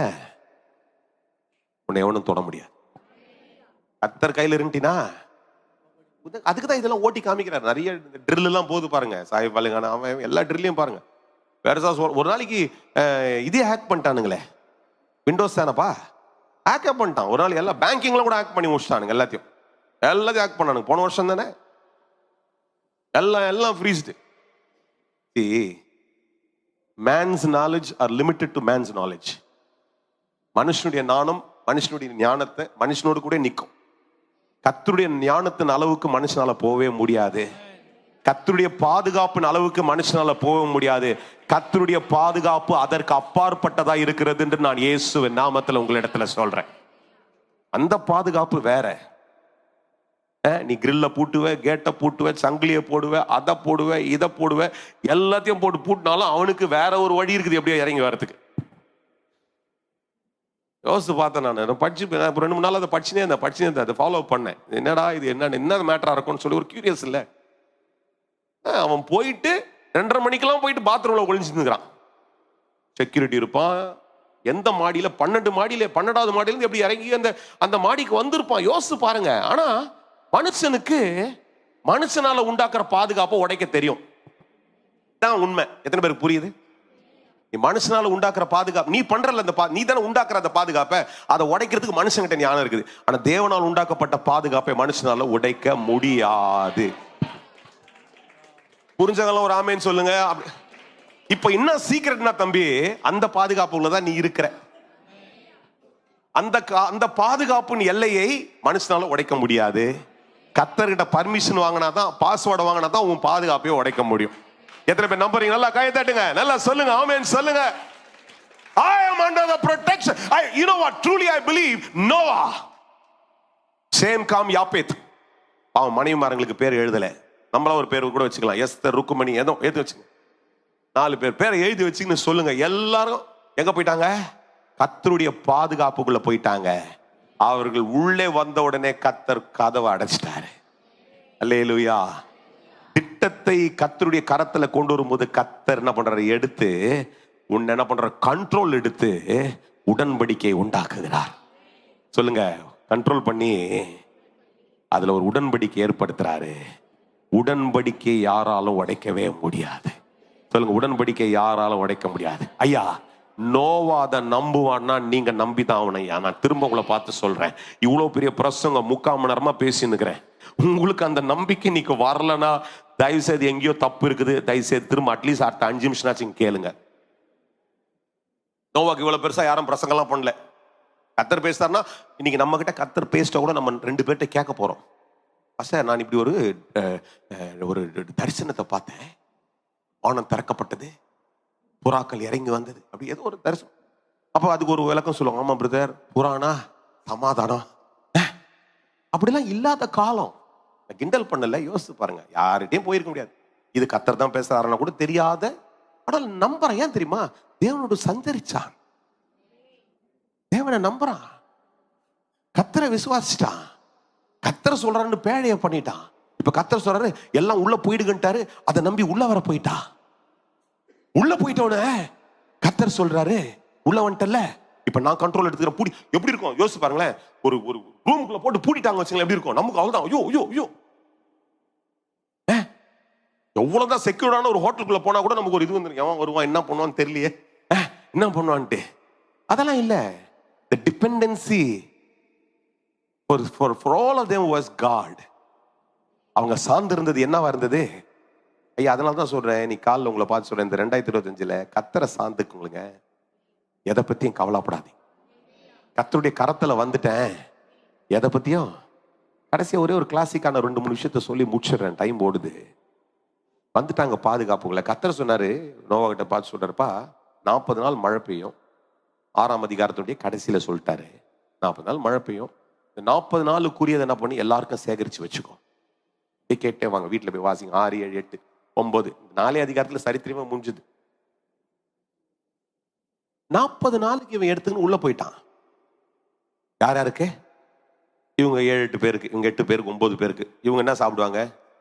உன்னை எவனும் தொட முடியாது. கர்த்தர் கையில இருந்துட்டீனா, அதுக்குதான் இதெல்லாம் ஓட்டி காமிக்கிறார். நிறைய ட்ரில் எல்லாம் போது பாருங்க. சாயிஃப் அலி கான் அவன் எல்லா ட்ரில்லையும் பாருங்க. ஒரு நாளைக்கு இதே ஹேக் பண்ணிட்டானுங்களே, விண்டோஸ் தானப்பா, ஹேக் பண்ணிட்டான். ஒரு நாள் எல்லா பேங்கிங்ல கூட ஹேக் பண்ணி முடிச்சிட்டானுங்க. எல்லாத்தையும் ஹேக் பண்ணானுங்க. போன வருஷம் தானே எல்லாம் freezed. Man's knowledge are limited to man's knowledge. மனுஷனுடைய ஞானம், மனுஷனுடைய ஞானத்தை மனுஷனோடு கூட நிற்கும். கர்த்தருடைய ஞானத்தின் அளவுக்கு மனுஷனால போகவே முடியாது. கர்த்தருடைய பாதுகாப்பின் அளவுக்கு மனுஷனால போக முடியாது. கர்த்தருடைய பாதுகாப்பு அதற்கு அப்பாற்பட்டதா இருக்கிறது என்று நான் இயேசுவின் நாமத்தில் உங்களிடத்துல சொல்றேன். அந்த பாதுகாப்பு வேற. நீ கிரில்ல பூட்டுவ, கேட்டை பூட்டுவ, சங்கிலியை போடுவ, அதை போடுவ, இதை போடுவ, எல்லாத்தையும் போட்டு பூட்டினாலும் அவனுக்கு வேற ஒரு வழி இருக்குது எப்படியோ இறங்கி வரதுக்கு. யோசிச்சு பார்த்தேன். நான் படிச்சு 2-3 நாள் அதை படிச்சுனே இருந்தேன், அதை ஃபாலோ பண்ணேன். என்னடா இது, என்ன மேட்டரா இருக்கும்னு சொல்லி ஒரு கியூரியஸ் இல்லை. அவன் போயிட்டு 2:30 மணிக்கெல்லாம் போயிட்டு பாத்ரூம்ல ஒளிஞ்சுக்கிறான். செக்யூரிட்டி இருப்பான். எந்த மாடியில 12 மாடியில 12வது மாடியில இருந்து எப்படி இறங்கி அந்த மாடிக்கு வந்திருப்பான். யோசிச்சு பாருங்க. ஆனா மனுஷனுக்கு மனுஷனால உண்டாக்குற பாதுகாப்பை உடைக்க தெரியும். தான் உண்மை. எத்தனை பேருக்கு புரியுது? நீ மனுஷனால உண்டாக்குற பாதுகாப்பு நீ பண்றல, நீ தானே உண்டாக்குற அந்த பாதுகாப்பை. அதை உடைக்கிறதுக்கு மனுஷங்கிட்ட ஞானம் இருக்குது. ஆனா தேவனால் உண்டாக்கப்பட்ட பாதுகாப்பை மனுஷனால உடைக்க முடியாது. புரிஞ்சவங்க ஒரு ஆமேன்னு சொல்லுங்க. இப்ப என்ன சீக்கிரட்னா தம்பி, அந்த பாதுகாப்பு உள்ளதான் நீ இருக்கிற. அந்த பாதுகாப்பு எல்லையை மனுஷனால உடைக்க முடியாது. கர்த்தர்கிட்ட பர்மிஷன் வாங்கினாதான், பாஸ்வேர்டு வாங்கினாதான் உன் பாதுகாப்பையும் உடைக்க முடியும். எத்தனை பேர் நம்புறீங்க? நல்லா கை தட்டுங்க, நல்லா சொல்லுங்க, ஆமென் சொல்லுங்க. I am under the protection. You know what? Truly I believe Noah, Shem, Kam, Yapeth. அவன் மனைவிமார்களுக்கு பேர் எழுதல. நம்மளா ஒரு பேர் கூட வச்சுக்கலாம். எஸ்தர், ருக்குமணி, ஏதோ எழுதி வச்சுங்க. 4 பேர் பேரை எழுதி வச்சுன்னு சொல்லுங்க. எல்லாரும் எங்க போயிட்டாங்க? கர்த்தருடைய பாதுகாப்புக்குள்ள போயிட்டாங்க. அவர்கள் உள்ளே வந்த உடனே கர்த்தர் கதவை அடைச்சிட்டாரு. அல்லேலூயா. திட்டத்தை கர்த்தருடைய கரத்துல கொண்டு வரும்போது கர்த்தர் என்ன பண்றாரு? எடுத்து உன்னை என்ன பண்ற? கண்ட்ரோல் எடுத்து உடன்படிக்கை உண்டாக்குகிறார். சொல்லுங்க, கண்ட்ரோல் பண்ணி அதுல ஒரு உடன்படிக்கை ஏற்படுத்துறாரு. உடன்படிக்கை யாராலும் உடைக்கவே முடியாது. சொல்லுங்க, உடன்படிக்கை யாராலும் உடைக்க முடியாது. ஐயா, நோவாத நம்புவான்னா நீங்க நம்பிதான் ஆகணும். ஐயா, நான் திரும்ப உங்களை பார்த்து சொல்றேன். இவ்வளவு பெரிய பிரசங்க 3/4 மணி நேரமா பேசினுக்கிறேன். உங்களுக்கு அந்த நம்பிக்கை நீங்க வரலன்னா தயவு செய்து எங்கேயோ தப்பு இருக்குது. தயவு செய்து திரும்ப அட்லீஸ்ட் அடுத்த 5 நிமிஷம் கேளுங்க. நோவாக்கு இவ்வளவு பெருசா யாரும் பிரசங்கெல்லாம் பண்ணல. கர்த்தர் பேசுறாருன்னா இன்னைக்கு நம்ம கிட்ட கர்த்தர் பேசிட்ட கூட நம்ம 2 பேர்கிட்ட கேட்க போறோம். சார், நான் இப்படி ஒரு தரிசனத்தை பார்த்தேன். வானம் திறக்கப்பட்டது, புறாக்கள் இறங்கி வந்தது, அப்படி ஏதோ ஒரு தரிசனம். அப்போ அதுக்கு ஒரு விளக்கம் சொல்லுவாங்க. ஆமா பிரதர், புறானா சமாதானம், அப்படிலாம் இல்லாத காலம். கிண்டல் பண்ணல, யோசிச்சு பாருங்க. யார்கிட்டையும் போயிருக்க முடியாது. இது கர்த்தர் தான் பேசுறாருன்னா கூட தெரியாத, ஆனால் நம்புறான். ஏன் தெரியுமா? தேவனோடு சஞ்சரிச்சான், தேவனை நம்புறான், கர்த்தரை விசுவாசிட்டான், கர்த்தர் சொல்றாருன்னு பேழைய பண்ணிட்டான். இப்ப கர்த்தர் சொல்றாரு எல்லாம் உள்ள போயிடுங்கன்ட்டாரு, அதை நம்பி உள்ள வர போயிட்டா. உள்ள போயிட்டோட கர்த்தர் சொல்றாரு உள்ள வந்துட்டல, இப்ப நான் கண்ட்ரோல் எடுத்துக்கிறேன். பூடி எப்படி இருக்கும் யோசிச்சு பாருங்களேன். ஒரு ஒரு ரூமுக்குள்ள போட்டு பூட்டிட்டாங்க வச்சுங்களேன், எப்படி இருக்கும்? நமக்கு அவ்வளவுதான். ஐயோ ஐயோ ஐயோ, எவ்வளவுதான் செக்யூர்டான ஒரு ஹோட்டலுக்குள்ள போனா கூட நமக்கு ஒரு இது வந்துருக்கு, எவன் வருவான் என்ன பண்ணுவான்னு தெரியலையே, என்ன பண்ணுவான்ட்டு. அதெல்லாம் இல்ல. the dependency for all of them was God. அவங்க சார்ந்து இருந்தது என்னவா இருந்தது? ஐயா, அதனால தான் சொல்றேன், நீ காலில் உங்களை பார்த்து சொல்றேன், இந்த 2025 கர்த்தரை சார்ந்துக்குங்க, எதை பத்தியும் கவலைப்படாதீங்க. கர்த்தருடைய கரத்துல வந்துட்டேன், எதை பத்தியும். கடைசியா ஒரே ஒரு கிளாசிக்கான 2-3 விஷயத்த சொல்லி முடிச்சிடுறேன், டைம் ஓடுது. வந்துட்டாங்க பாதுகாப்புங்களை. கர்த்தர் சொன்னாரு, நோவா கிட்ட பார்த்து சொல்றாருப்பா, 40 நாள் மழை பெய்யும். 6ஆம் அதிகாரத்துடைய கடைசியில சொல்லிட்டாரு, 40 நாள் மழை பெய்யும். இந்த 40 நாளுக்குரியதை என்ன பண்ணி எல்லாருக்கும் சேகரிச்சு வச்சுக்கோ. கேட்டே வாங்க, வீட்டுல போய் வாசிங்க. 6, 7, 8, 9, 4 அதிகாரத்துல சரித்திரமா முடிஞ்சது. 40 நாளுக்கு இவன் எடுத்துன்னு உள்ள போயிட்டான். யார் யாருக்கு? இவங்க 7-8 பேருக்கு, இவங்க 8 பேருக்கு, 9 பேருக்கு. இவங்க என்ன சாப்பிடுவாங்க?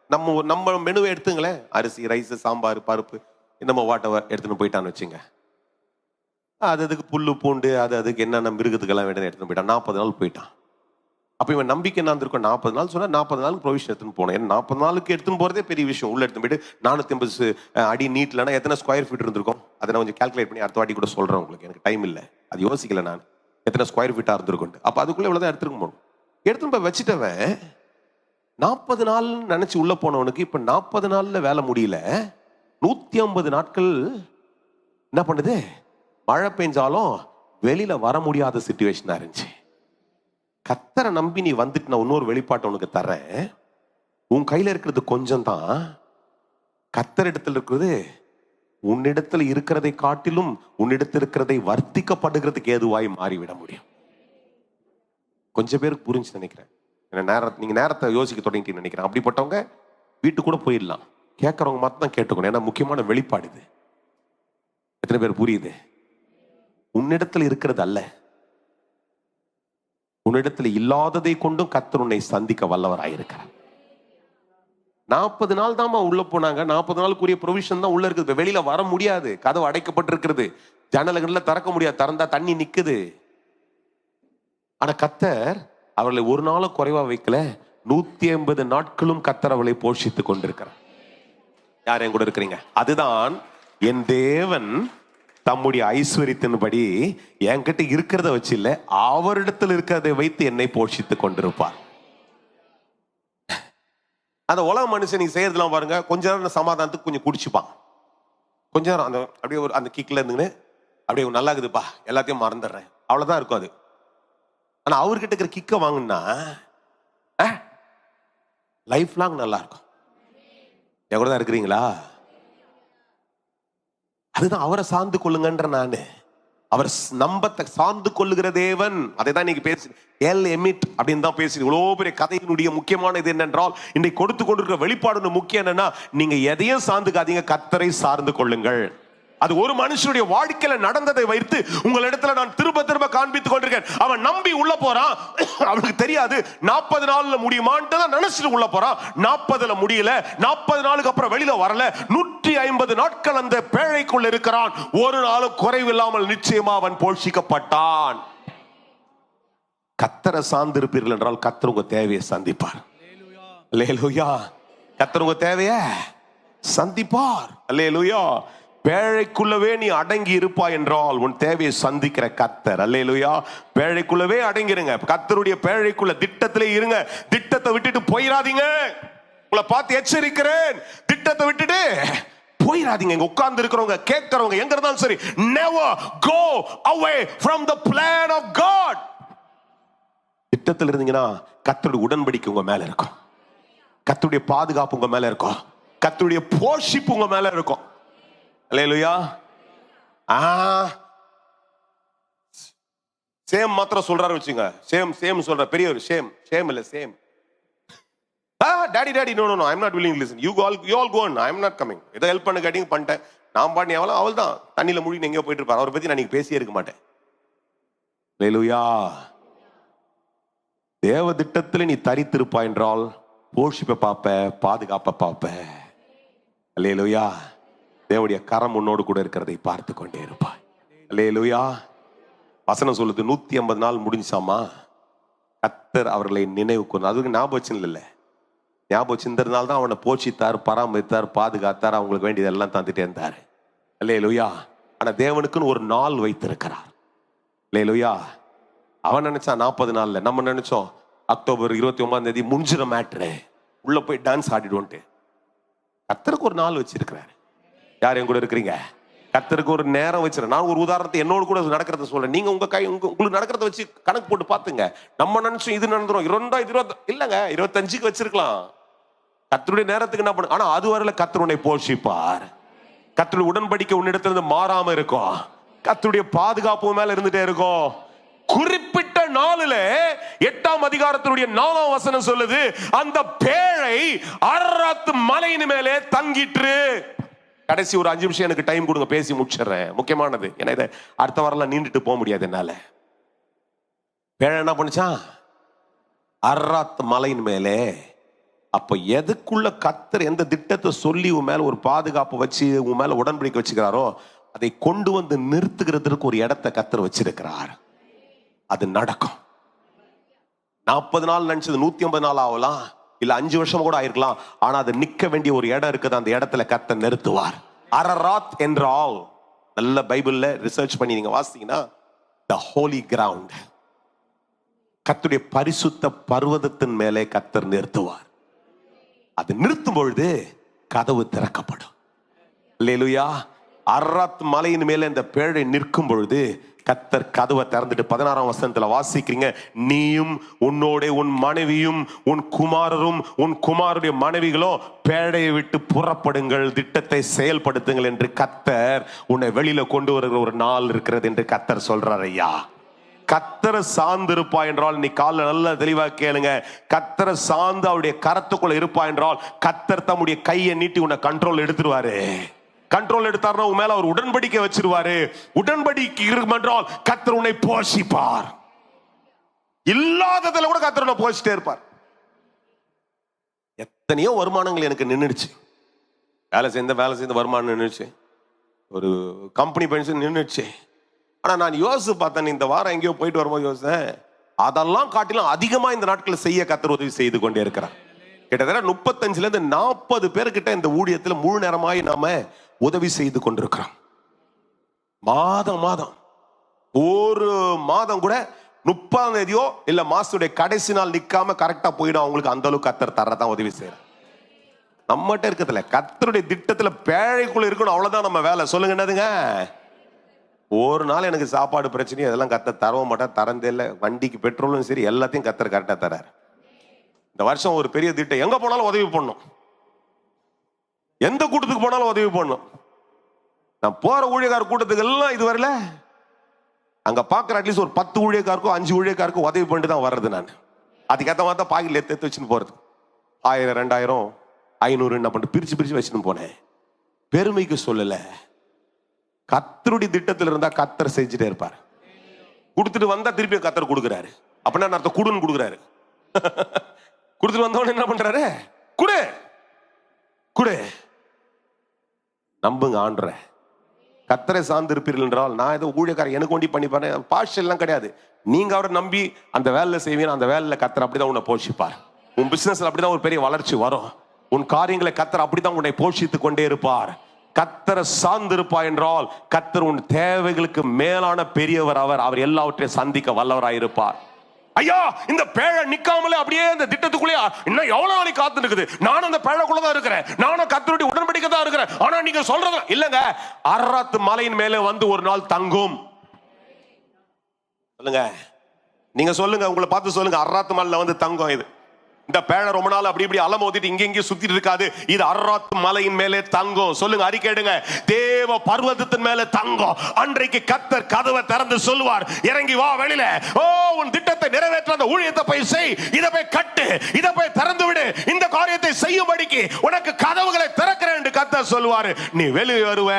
நம்ம மெனுவை எடுத்துங்களேன், அரிசி, ரைஸ், சாம்பார், பருப்பு, நம்ம வாட்டவர் எடுத்துன்னு போயிட்டான்னு வச்சுங்க. அதுக்கு புல்லு பூண்டு அதுக்கு என்னென்ன மிருகத்துக்கெல்லாம் வேண்டியது எடுத்துன்னு போயிட்டான். 40 நாள் போயிட்டான். அப்ப இவன் நம்பிக்கை என்ன இருந்திருக்கும்? 40 நாள் சொன்னா 40 நாளுக்கு ப்ரொவிஷன் எடுத்துன்னு போனேன். ஏன்னா 40 நாளுக்கு எடுத்துன்னு போறதே பெரிய விஷயம். உள்ள எடுத்துன்னு போயிட்டு 450 அடி நீட்லன்னா எத்தனை ஸ்கொயர் ஃபீட் இருந்திருக்கும்? அதை நான் கொஞ்சம் கால்குலேட் பண்ணி அடுத்த வாட்டி கூட சொல்றேன் உங்களுக்கு, எனக்கு டைம் இல்லை, அது யோசிக்கல நான், எத்தனை ஸ்கொயர் ஃபீட்டா இருந்திருக்கும். அப்ப அதுக்குள்ள இவ்வளவுதான் எடுத்துருக்க போகணும். எடுத்துன்னு போய் வச்சுட்டவன் 40 நாள் நினைச்சு உள்ள போனவனுக்கு இப்ப 40 நாள்ல வேலை முடியல. 150 நாட்கள் என்ன பண்ணுது? மழை பெஞ்சாலும் வெளியில வர முடியாத சிச்சுவேஷனா இருந்துச்சு. கர்த்தரை நம்பி நீ வந்துட்டு நான் இன்னொரு வெளிப்பாட்டை உனக்கு தரேன். உன் கையில இருக்கிறது கொஞ்சம் தான், கர்த்தர் இடத்துல இருக்கிறது உன்னிடத்துல இருக்கிறதை காட்டிலும் உன்னிடத்தில் இருக்கிறதை வர்த்திக்கப்படுகிறதுக்கு ஏதுவாய் மாறிவிட முடியும். கொஞ்சம் பேருக்கு புரிஞ்சு நினைக்கிறேன். நீங்க நேரத்தை யோசிக்க தொடங்கிட்டீங்கன்னு நினைக்கிறேன். அப்படிப்பட்டவங்க வீட்டு கூட போயிடலாம், கேட்கறவங்க மட்டும் தான் கேட்டுக்கணும். ஏன்னா முக்கியமான வெளிப்பாடு இது. எத்தனை பேர் புரியுது? உன்னிடத்தில் இருக்கிறது அல்ல, உன்னிடத்தில் இல்லாததை கொண்டும் கர்த்தர் உன்னை சந்திக்க வல்லவராயிருக்கிறார். 40 நாள் தான் உள்ள போனாங்க. 40 நாளுக்குரிய ப்ரொவிஷன் தான் உள்ள இருக்குது. வெளியில வர முடியாது, கதவு அடைக்கப்பட்டிருக்கிறது, ஜன்னல்கள்ல திறக்க முடியாது, திறந்தா தண்ணி நிக்குது. ஆனா கர்த்தர் அவர்களை ஒரு நாளும் குறைவா வைக்கல. 150 நாட்களும் கர்த்தர் அவளை போஷித்துக் கொண்டிருக்கிறார். யார் என் கூட இருக்கிறீங்க? அதுதான் என் தேவன் தம்முடைய ஐஸ்வரியத்தின்படி என்கிட்ட இருக்கிறத வச்சு இல்ல, அவரிடத்தில் இருக்கிறதை வைத்து என்னை போஷித்துக் கொண்டிருப்பார். அந்த உலக மனுஷன் நீங்க செய்யறதுலாம் பாருங்க, கொஞ்ச நேரம் சமாதானத்துக்கு கொஞ்சம் குடிச்சுப்பான், கொஞ்ச நேரம் அந்த அப்படியே ஒரு அந்த கிக்ல இருந்துன்னு அப்படியே நல்லா இருக்குதுப்பா, எல்லாத்தையும் மறந்துடுறேன், அவ்வளவுதான் இருக்கும் அது. ஆனா அவர்கிட்ட இருக்கிற கிக்க வாங்கினா லைஃப் லாங் நல்லா இருக்கும். என் கூட தான் இருக்கிறீங்களா? அதுதான் அவரை சார்ந்து கொள்ளுங்கன்ற நானு. அவர் நம்பத்தை சார்ந்து கொள்ளுகிற தேவன். அதை தான் நீங்க பேசு எல் எமிட் அப்படின்னு தான் பேசுறீங்க. இவ்வளவு பெரிய கதையினுடைய முக்கியமான இது என்னென்றால், இன்றைக்கு கொடுத்து கொண்டிருக்கிற வெளிப்பாடு முக்கியம் என்னன்னா, நீங்க எதையும் சார்ந்துக்காதீங்க, கர்த்தரை சார்ந்து கொள்ளுங்கள். அது ஒரு மனுஷனுடைய வாழ்க்கையில நடந்ததை வைத்து உங்களிடத்துல நான் திரும்ப திரும்ப காண்பித்துக் கொண்டிருக்கேன். அவன் நம்பி உள்ள போறான், அவனுக்கு தெரியாது 40 நாள்ல முடியுமான்னு தான் நினைச்சிட்டு உள்ள போறான். 40ல முடியல, 40 நாளுக்கு அப்புறம் வெளியில வரல, 150 நாட்கள் அந்த பேழைக்குள்ள இருக்கிறான். ஒரு நாளும் குறைவில்லாமல் நிச்சயமா அவன் போஷிக்கப்பட்டான். கர்த்தரை சார்ந்து இருப்பீர்கள் என்றால் கர்த்தர் உங்க தேவையை சந்திப்பார். அல்லேலூயா. கர்த்தர் உங்க தேவையை சந்திப்பார். அல்லேலூயா. பேழைக்குள்ளவே நீ அடங்கி இருப்பாய் என்றால் உன் தேவையை சந்திக்கிற கர்த்தர். அல்லேலூயா. பேழைக்குள்ளவே அடங்கிருங்க, கர்த்தருடைய பேழைக்குள்ள திட்டத்திலே இருங்க. திட்டத்தை விட்டுட்டு போயிடாதீங்க. உங்களை பார்த்து எச்சரிக்கிறேன், திட்டத்தை விட்டுட்டு போயிடாதீங்க. இங்க உட்கார்ந்து இருக்கிறவங்க, கேட்கிறவங்க, எங்க இருந்தாலும் சரி, never go away from the plan of God. திட்டத்தில் இருந்தீங்கன்னா கர்த்தருடைய உடன்படிக்கை உங்க மேல இருக்கும், கர்த்தருடைய பாதுகாப்பு உங்க மேல இருக்கும், கர்த்தருடைய போஷிப்பு உங்க மேல இருக்கும். அல்லேலூயா. சேம் மாத்திரம் சொல்றாரு வச்சுங்க. சேம் சொல்ற பெரியவர், சேம் இல்ல, same daddy daddy no no no, I'm not willing listen, you all go, I'm not coming. ஏதோ ஹெல்ப் பண்ண கேட்டிங்க பண்ணிட்டேன், நான் பாட்டு எவ்வளோ அவள் தான் தண்ணியில் மூழ்கி எங்கேயோ போயிட்டு இருப்பார். அவரை பற்றி நான் நீங்க பேசியே இருக்க மாட்டேன். அல்லேலூயா. தேவ திட்டத்தில் நீ தரித்திருப்பா என்றால் போஷிப்பை பார்ப்ப, பாதுகாப்பை பார்ப்ப. அல்லேலூயா. தேவனுடைய கரம் உன்னோடு கூட இருக்கிறதை பார்த்து கொண்டே இருப்பாய். அல்லேலூயா. வசனம் சொல்லுது 150 நாள் முடிஞ்சாமா, கர்த்தர் அவர்களை நினைவு கூர்ந்தார். அதுக்கு ஞாபகம் இல்லை, ஞாபகம் இருந்ததுனால தான் அவனை போஷித்தார், பராமரித்தார், பாதுகாத்தார், அவங்களுக்கு வேண்டியது எல்லாம் தந்துட்டே இருந்தார். அல்லேலூயா. ஆனா தேவனுக்குன்னு ஒரு நாள் வைத்திருக்கிறார். அல்லேலூயா. அவன் நினைச்சான் 40 நாள்ல, நம்ம நினைச்சோம் அக்டோபர் 29 முடிஞ்சிட மேட்ரு, உள்ள போய் டான்ஸ் ஆடிடுவோன்ட்டு. கர்த்தருக்கு ஒரு நாள் வச்சிருக்கிறாரு. யார் என் கூட இருக்கிறீங்க? கர்த்தருக்கு ஒரு நேரம் வச்சிருக்க. நான் ஒரு உதாரணத்தை என்னோடு கூட நடக்கிறத சொல்றேன். நீங்க உங்களுக்கு நடக்கிறத வச்சு கணக்கு போட்டு பாத்துங்க. நம்ம நினைச்சோம் இது நடந்துரும் 2020 இல்லங்க 25க்கு வச்சிருக்கலாம். கர்த்தருடைய நேரத்துக்கு என்ன பண்ண, ஆனா அது வரல கர்த்தர் உன்னை போஷிப்பார். கர்த்தருடைய உடன்படிக்கை உன்னிடத்திலிருந்து மாறாம இருக்கும். கர்த்தருடைய பாதுகாப்பு மேல இருந்துட்டே இருக்கும். குறிப்பிட்ட நாளில 8ஆம் அதிகாரத்தினுடைய 4ஆம் வசனம் சொல்லுது, அந்த பேழை அரராத் மலையின் மேலே தங்கிற்று. கடைசி ஒரு 5 நிமிஷம் எனக்கு டைம் கொடுங்க, பேசி முடிச்சிடுறேன். முக்கியமானது, ஏன்னா இதை அடுத்த வாரம் நீண்டுட்டு போக முடியாது என்னால. பேழை என்ன பண்ணுச்சான்? அரராத் மலையின் மேலே. அப்ப எதுக்குள்ள கர்த்தர் எந்த திட்டத்தை சொல்லி உன் மேல ஒரு பாதுகாப்பு வச்சு உன் மேல உடன்படிக்கை வச்சுக்கிறாரோ அதை கொண்டு வந்து நிறுத்துகிறதுக்கு ஒரு இடத்தை கர்த்தர் வச்சிருக்கிறார். அது நடக்கும். 40 நாள் நினைச்சது 150 நாள் ஆகலாம், இல்ல 5 வருஷம் கூட ஆயிருக்கலாம். ஆனா அது நிக்க வேண்டிய ஒரு இடம் இருக்குது, அந்த இடத்துல கர்த்தர் நிறுத்துவார். அரராத் என்றால், நல்ல பைபிள்ல ரிசர்ச் பண்ணி நீங்க வாசிங்கன்னா, the holy ground, கர்த்தருடைய பரிசுத்த பர்வதத்தின் மேலே கர்த்தர் நிறுத்துவார். அது நிறுத்தும் பொழுது கதவு திறக்கப்படும். அல்லேலூயா. அரராத் மலையின் மேலே இந்த பேழை நிற்கும் பொழுது கர்த்தர் கதவை திறந்துட்டு 16ஆம் வசனத்துல வாசிக்கிறீங்க, நீயும் உன்னோட உன் மனைவியும் உன் குமாரரும் உன் குமாருடைய மனைவிகளும் பேழையை விட்டு புறப்படுங்கள், திட்டத்தை செயல்படுத்துங்கள் என்று கர்த்தர் உன்னை வெளியில கொண்டு வருகிற ஒரு நாள் இருக்கிறது என்று கர்த்தர் சொல்றார். ஐயா, கர்த்தரை சார்ந்து இருப்பா என்றால், நீ கால நல்ல தெளிவா கேளுங்க, கர்த்தரை சார்ந்து அவருடைய கரத்துக்குள்ள இருப்பா என்றால் கர்த்தர் தம்முடைய கையை நீட்டி உன்னை கண்ட்ரோல் எடுத்துருவாரு. கண்ட்ரோல் எடுத்தார்னா உன் மேல அவர் உடன்படிக்கை வச்சிருவாரு. உடன்படிக்கை இருக்கும் என்றால் கர்த்தர் உன்னை போஷிப்பார். இல்லாததுல கூட கர்த்தர் உன்னை போஷிட்டே இருப்பார். எத்தனையோ வருமானங்கள் எனக்கு நின்றுடுச்சு. வேலை செய்த வருமானம் நின்றுச்சு. ஒரு கம்பெனி பென்ஷன் நின்றுச்சு. ஆனா நான் யோசிச்சு பார்த்தேன், இந்த வாரம் எங்கேயோ போயிட்டு வரும்போது யோசிச்சேன், அதெல்லாம் காட்டிலும் அதிகமா இந்த நாட்களில் செய்ய கர்த்தர் உதவி செய்து கொண்டே இருக்கிறார். கிட்டத்தட்ட 35ல இருந்து 40 பேர்கிட்ட இந்த ஊழியத்தில் முழு நேரமாய் நாம உதவி செய்து கொண்டிருக்கிறோம். மாதம் ஒரு மாதம் கூட 30ஆம் தேதியோ இல்ல மாசத்துடைய கடைசி நாள் நிக்காம கரெக்டா போயிடும். அவங்களுக்கு அந்த அளவுக்கு கர்த்தர் தரதான் உதவி செய்யறார். நம்மகிட்ட இருக்கிறதுல கர்த்தருடைய திட்டத்துல பேழைக்குள்ள இருக்கணும், அவ்வளவுதான் நம்ம வேலை. சொல்லுங்க என்னதுங்க? ஒரு நாள் எனக்கு சாப்பாடு பிரச்சனையும் இதெல்லாம் கர்த்தர் தரவும் மாட்டேன், தரந்தே இல்லை. வண்டிக்கு பெட்ரோலும் சரி, எல்லாத்தையும் கர்த்தர் கரெக்டா தராரு. இந்த வருஷம் ஒரு பெரிய திட்டம், எங்க போனாலும் உதவி பண்ணணும், எந்த கூட்டத்துக்கு போனாலும் உதவி பண்ணணும். நான் போற ஊழியக்கார கூட்டத்துக்கு எல்லாம் இது வரல, அங்க பாக்குற அட்லீஸ்ட் ஒரு 10 ஊழியக்காருக்கும் 5 ஊழியக்காருக்கும் உதவி பண்ணிட்டு தான் வர்றது. நான் அதுக்கேற்ற மாதிரி தான் பாக்கெட்ல எடுத்து வச்சுன்னு போறது. 1000 2000 500 என்ன பண்ணிட்டு பிரிச்சு வச்சுன்னு போனேன். பெருமைக்கு சொல்லல, கர்த்தருடைய திட்டத்தில் இருந்தா கர்த்தர் செஞ்சுட்டே இருப்பார். கொடுத்துட்டு வந்தா திருப்பி கர்த்தர் கொடுக்குறாரு. அப்படின்னா அர்த்தம் குடுன்னு கொடுக்குறாரு. கொடுத்துட்டு வந்தவன என்ன பண்றாரு? குடு. நம்புங்க ஆண்ட கர்த்தரை சார்ந்து இருப்பீர்கள் என்றால், நான் ஏதோ ஊழியக்காரன் எனக்கு ஒண்டி பண்ணி பாருங்க பாஷை எல்லாம் கிடையாது. நீங்க அவரை நம்பி அந்த வேலையில செய்வீங்க, அந்த வேலையில கர்த்தர் அப்படிதான் உன்னை போஷிப்பார். உன் பிசினஸ்ல அப்படிதான் ஒரு பெரிய வளர்ச்சி வரும். உன் காரியங்களை கர்த்தர் அப்படிதான் உன்னை போஷித்துக் கொண்டே இருப்பார். கர்த்தரை சார்ந்து இருப்பா என்றால் கர்த்தர் உன் தேவைகளுக்கு மேலான பெரியவர். அவர் எல்லாவற்றையும் சந்திக்க வல்லவராயிருப்பார். ஐயா, இந்த பேழை நிக்காமலே அப்படியே இந்த திட்டத்துக்குள்ளே இன்னும் எவ்வளவு நாளைக்கு காத்து இருக்குது. நானும் அந்த பேழைக்குள்ளதான் இருக்கிறேன், நானும் கர்த்தருடைய உடன்படிக்கை தான் இருக்கிறேன். ஆனா நீங்க சொல்றது இல்லங்க, அரராத் மலையின் மேலே வந்து ஒரு நாள் தங்கும். சொல்லுங்க, நீங்க சொல்லுங்க, உங்களை பார்த்து சொல்லுங்க, அரராத் மலையில வந்து தங்கும். இது இந்த பேழை ரொம்ப நாள் அப்படி இப்படி அலமோதிட்டு இங்க சுத்திட்டு இருக்காது. இது அரராத் மலையின் மேலே தங்கும். சொல்லுங்க, அறிக்கையிடுங்க. தேவ பர்வதத்தின் மேலே தங்கும். அன்றைக்கு கர்த்தர் கதவை திறந்து சொல்லுவார், இறங்கி வா வெளியில. ஓ, உன் திட்டத்தை நிறைவேற்ற அந்த ஊழியத்தை போய் செய், இதை போய் கட்டு, இதை போய் திறந்து விடு, இந்த காரியத்தை செய்யும்படிக்கு உனக்கு கதவுகளை திறக்கிறேன் என்று கர்த்தர் சொல்லுவார். நீ வெளியே வருவ,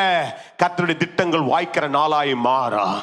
கர்த்தருடைய திட்டங்கள் வாய்க்கிற நாளாய் மாறும்.